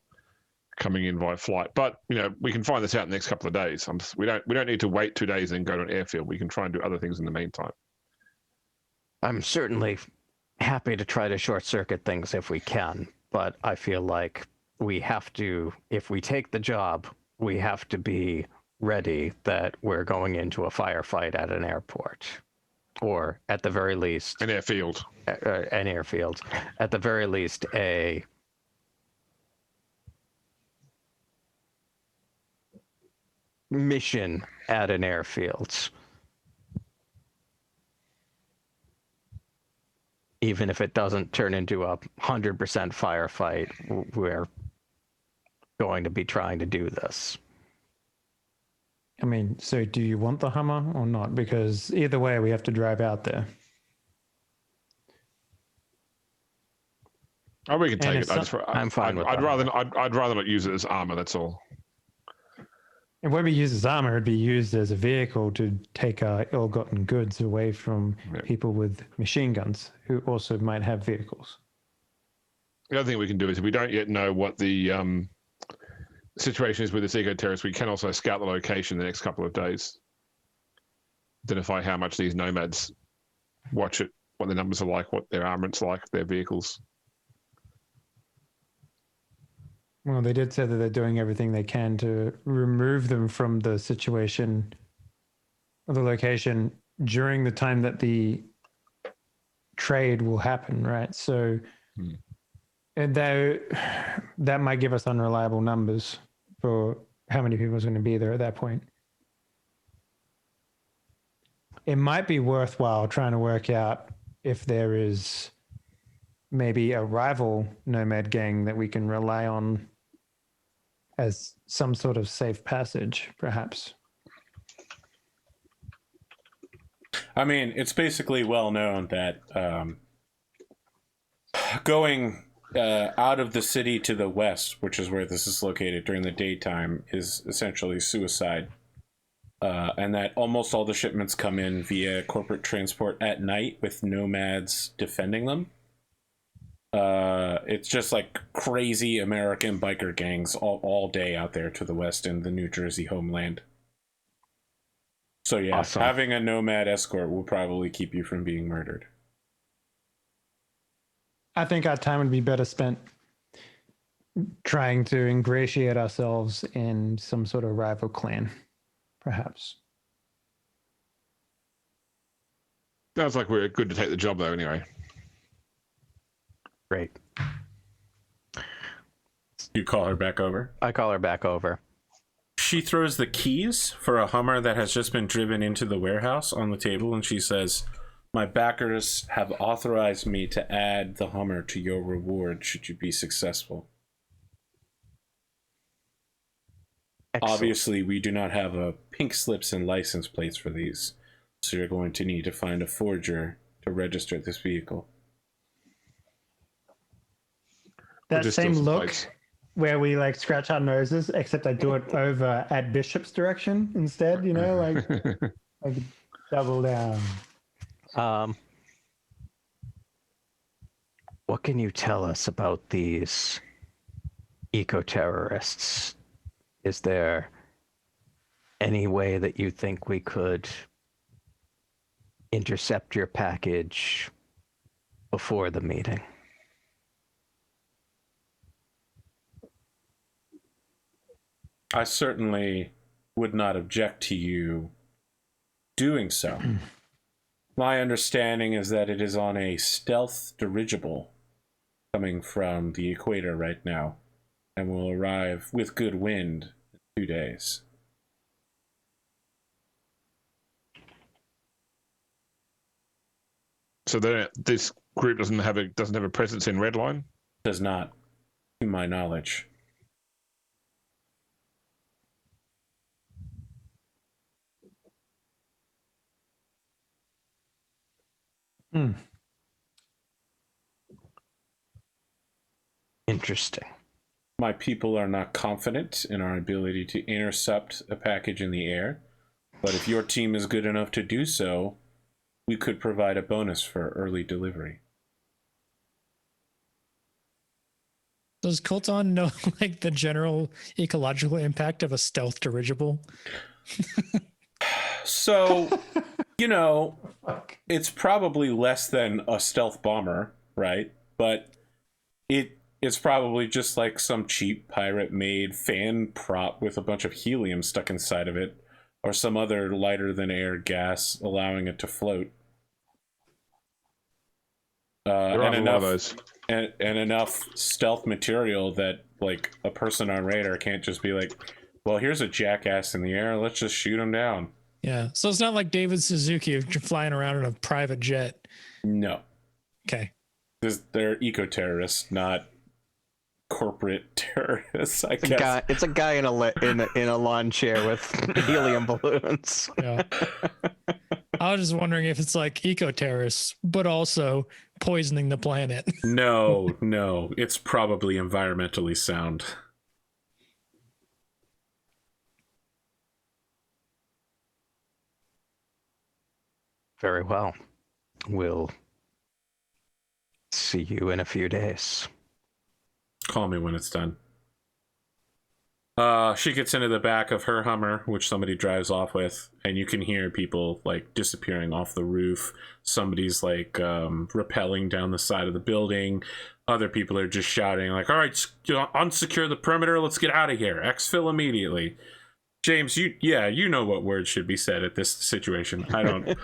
coming in via flight. But, we can find this out in the next couple of days. We don't need to wait 2 days and go to an airfield. We can try and do other things in the meantime. I'm certainly happy to try to short circuit things if we can, but I feel like we have to, if we take the job, we have to be ready that we're going into a firefight at an airport, or at the very least an airfield. An airfield, at the very least a mission at an airfield. Even if it doesn't turn into a 100% firefight, we're going to be trying to do this. I mean, so do you want the Hummer or not? Because either way, we have to drive out there. Oh, we can take And it. I'm fine with I'd that. I'd rather not use it as armor. That's all. It won't be used as armor. It'd be used as a vehicle to take our ill-gotten goods away from people with machine guns who also might have vehicles. The other thing we can do is if we don't yet know what the situation is with this eco-terrorist, we can also scout the location the next couple of days. Identify how much these nomads watch it, what their numbers are like, what their armament's like, their vehicles. Well, they did say that they're doing everything they can to remove them from the situation or the location during the time that the trade will happen, right? So, and that might give us unreliable numbers for how many people is going to be there at that point. It might be worthwhile trying to work out if there is maybe a rival nomad gang that we can rely on as some sort of safe passage, perhaps. I mean, it's basically well known that going out of the city to the west, which is where this is located during the daytime, is essentially suicide. And that almost all the shipments come in via corporate transport at night with nomads defending them. It's just like crazy American biker gangs all day out there to the west in the New Jersey homeland. So yeah, Awesome. having a nomad escort will probably keep you from being murdered. I think our time would be better spent trying to ingratiate ourselves in some sort of rival clan, perhaps. Sounds like we're good to take the job, though, anyway. Great. You call her back over? I call her back over. She throws the keys for a Hummer that has just been driven into the warehouse on the table, and she says, "My backers have authorized me to add the Hummer to your reward should you be successful. Excellent. Obviously, we do not have pink slips and license plates for these, so you're going to need to find a forger to register this vehicle." That just same those look plates. where we like scratch our noses, except I do it over at Bishop's direction instead, you know, like double down. What can you tell us about these eco-terrorists? Is there any way that you think we could intercept your package before the meeting? I certainly would not object to you doing so. My understanding is that it is on a stealth dirigible coming from the equator right now and will arrive with good wind in 2 days. So this group doesn't have a presence in Redline? Does not, to my knowledge. Interesting. My people are not confident in our ability to intercept a package in the air, but if your team is good enough to do so, we could provide a bonus for early delivery. Does Coltan know like the general ecological impact of a stealth dirigible? So, you know, it's probably less than a stealth bomber, right? But it's probably just like some cheap pirate-made fan prop with a bunch of helium stuck inside of it, or some other lighter-than-air gas allowing it to float. And enough stealth material that like a person on radar can't just be like, well, here's a jackass in the air, let's just shoot him down. Yeah. So it's not like David Suzuki flying around in a private jet. No. Okay. They're eco-terrorists, not corporate terrorists, I guess. It's a guy in a lawn chair with helium balloons. Yeah. I was just wondering if it's like eco-terrorists, but also poisoning the planet. No, it's probably environmentally sound. Very well. We'll see you in a few days. Call me when it's done. She gets into the back of her Hummer, which somebody drives off with, and you can hear people like disappearing off the roof. Somebody's like rappelling down the side of the building. Other people are just shouting like, all right, unsecure the perimeter, let's get out of here. Exfil immediately. James, you know what words should be said at this situation. I don't.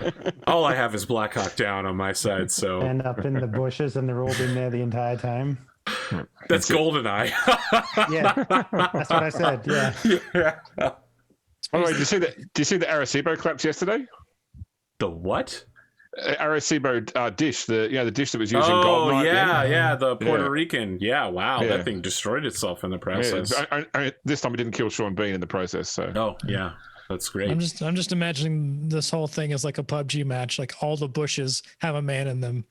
All I have is Black Hawk Down on my side, so. And up in the bushes, and they're all been there the entire time. That's GoldenEye. Yeah, that's what I said. Yeah. Yeah. Oh, wait, did you see the Arecibo collapse yesterday? The what? Arecibo dish, the dish that was used in Goldeneye. Oh yeah, the Puerto Rican. Yeah, wow, Yeah. that thing destroyed itself in the process. Yeah, this time it didn't kill Sean Bean in the process. So. Oh yeah, that's great. I'm just imagining this whole thing as like a PUBG match. Like all the bushes have a man in them.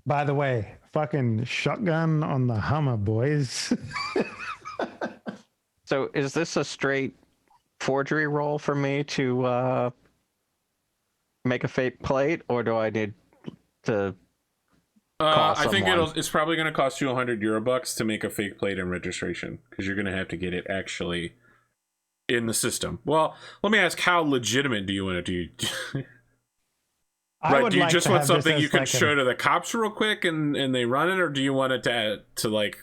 By the way, fucking shotgun on the Hummer, boys. So is this a straight forgery roll for me to make a fake plate, or do I need to call I think someone? it's probably going to cost you €100 to make a fake plate and registration, because you're going to have to get it actually in the system. Well, let me ask, how legitimate do you want to do? Right, do you just want something you can show to the cops real quick and they run it, or do you want it to like,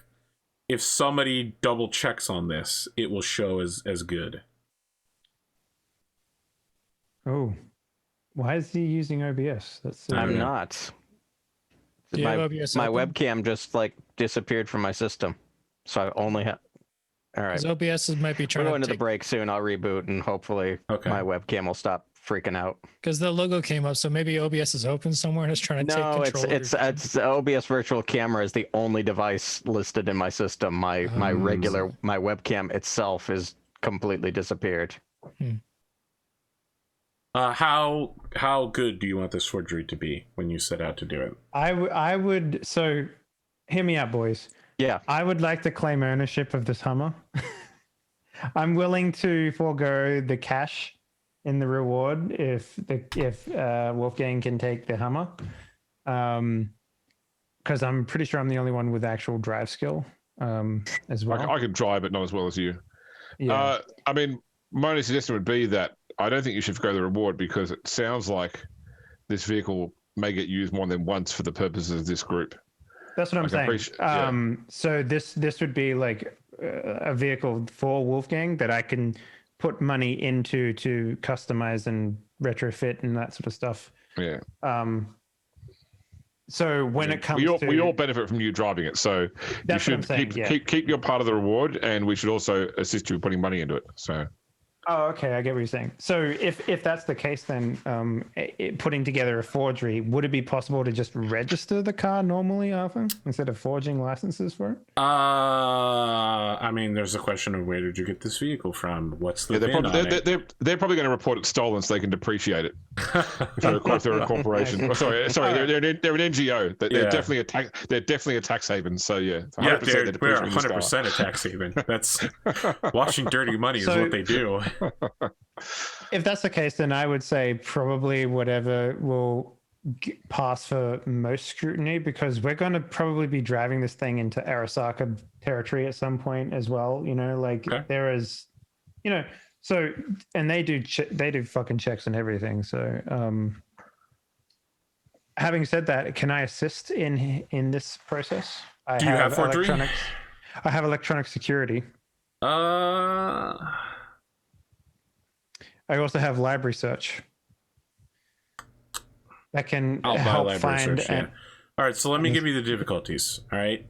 if somebody double checks on this, it will show as good? Oh, why is he using OBS? That's I'm not. Do you my have OBS my open? webcam just like disappeared from my system, so I only have. All right, 'Cause OBS might be we're trying going to to the break soon. I'll reboot and hopefully Okay. my webcam will stop freaking out. because the logo came up, so maybe OBS is open somewhere and it's trying to No, take control. it's OBS virtual camera is the only device listed in my system. My webcam itself is completely disappeared. How good do you want this forgery to be when you set out to do it? I would. So, hear me out, boys. Yeah, I would like to claim ownership of this Hummer. I'm willing to forego the cash in the reward if Wolfgang can take the Hummer, because I'm pretty sure I'm the only one with actual drive skill as well. I can drive, but not as well as you. Yeah. I mean, my only suggestion would be that I don't think you should forgo the reward, because it sounds like this vehicle may get used more than once for the purposes of this group. That's what I'm saying. yeah. So this would be like a vehicle for Wolfgang that I can put money into to customize and retrofit and that sort of stuff. Yeah. So when it comes we all benefit from you driving it. So That's you what I'm should saying, keep your part of the reward, and we should also assist you with putting money into it. So. Oh, okay. I get what you're saying. So if that's the case, then putting together a forgery, would it be possible to just register the car normally, Arthur, instead of forging licenses for it? I mean, there's a question of where did you get this vehicle from? What's the VIN on it? They're probably going to report it stolen so they can depreciate it. if they're a corporation. Oh, sorry, they're an NGO. They're Yeah. definitely a tax haven. So yeah, Yeah, 100% we're depreciating this car. 100% a tax haven. That's washing dirty money is So- what they do. If that's the case, then I would say probably whatever will pass for most scrutiny, because we're going to probably be driving this thing into Arasaka territory at some point as well. You know, like Okay. there is, you know, so, and they do fucking checks and everything. So, having said that, can I assist in this process? Do you have forgery? I have electronic security. I also have library search. That can I'll buy help library find. search, yeah. All right, so let me give you the difficulties. All right,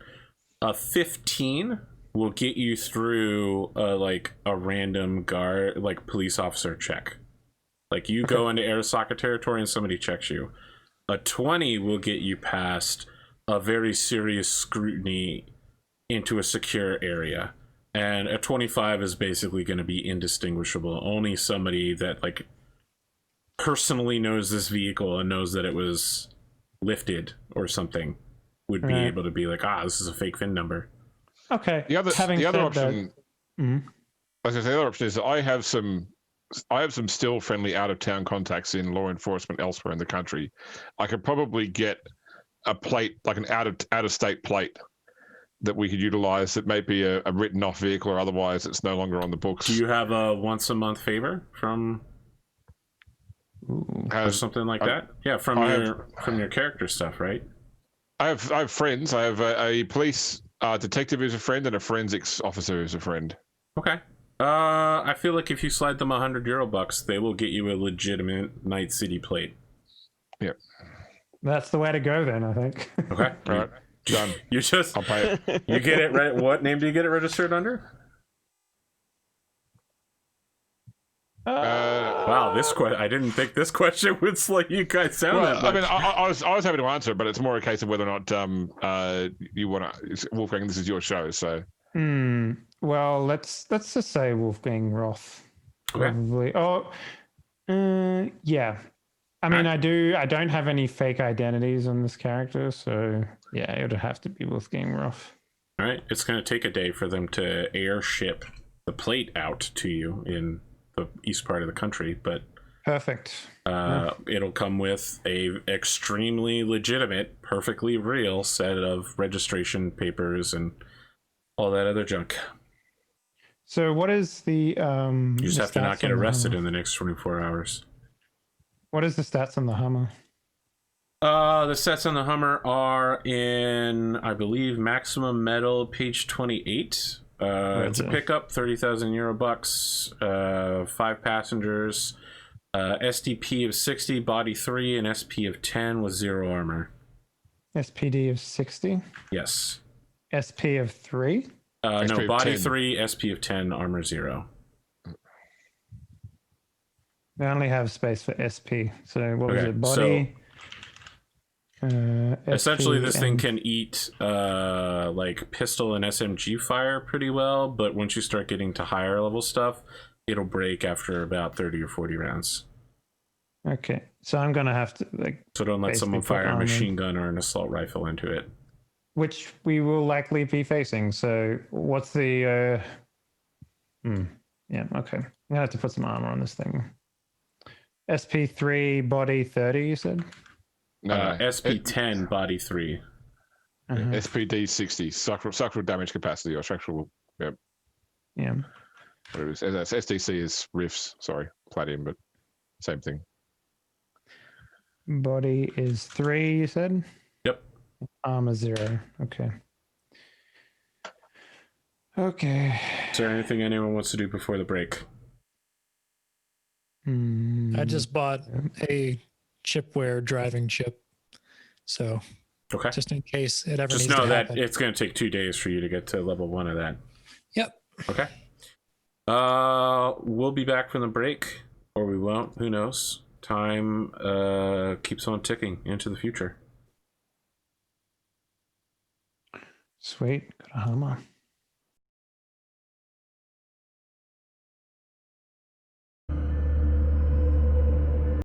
a 15 will get you through a random guard, like police officer check. Like you go into Arasaka territory and somebody checks you. A 20 will get you past a very serious scrutiny into a secure area. And a 25 is basically going to be indistinguishable. Only somebody that like personally knows this vehicle and knows that it was lifted or something would be able to be like, this is a fake VIN number. Okay. The other option, Mhm. I was gonna say, the other option is that I have some still friendly out of town contacts in law enforcement elsewhere in the country. I could probably get a plate, like an out of state plate, that we could utilize. That may be a written off vehicle, or otherwise it's no longer on the books. Do you have a once a month favor from or something like that? Yeah, from your character stuff, right? I have friends. I have a police detective who's a friend and a forensics officer who's a friend. Okay. I feel like if you slide them €100, they will get you a legitimate Night City plate. Yep. That's the way to go then, I think. Okay. All right. Done. I'll pay it. You get it right. What name do you get it registered under? Wow, I didn't think this question would slow you guys down. Well, I mean, I was happy to answer, but it's more a case of whether or not you want to. Wolfgang, this is your show, so. Well, let's just say Wolfgang Roth. Probably. Okay. Yeah. I mean, I don't have any fake identities on this character, so yeah, it would have to be Wolfgang Roth. All right, it's going to take a day for them to airship the plate out to you in the east part of the country, but perfect. It'll come with a extremely legitimate, perfectly real set of registration papers and all that other junk. So what is the you just have to not get arrested in the next 24 hours. What is the stats on the Hummer? The stats on the Hummer are in, I believe, maximum metal, page 28. It's a pickup, €30,000 5 passengers, SDP of 60, body 3, and SP of 10 with 0 armor. SPD of 60? Yes. SP of 3? No, body 10. 3, SP of 10, armor 0. They only have space for SP. So what was it? Body. Essentially, this thing can eat like pistol and SMG fire pretty well, but once you start getting to higher level stuff, it'll break after about 30 or 40 rounds. Okay, so I'm gonna have to So don't let someone fire a machine gun or an assault rifle into it. Which we will likely be facing. So what's the? Yeah. Okay. I'm gonna have to put some armor on this thing. SP3 body 30. You said. SP10 body 3. SPD 60 structural damage capacity or structural. Yep. Yeah. SDC is riffs. Sorry, platinum, but same thing. Body is 3. You said. Yep. Armor 0. Okay. Okay. Is there anything anyone wants to do before the break? I just bought a chipware driving chip, so okay, just in case it ever just needs know to that happen. it's going to take 2 days for you to get to level 1 of that. Yep. Okay. We'll be back from the break, or we won't. Who knows? Time keeps on ticking into the future. Sweet. Got a Hummer.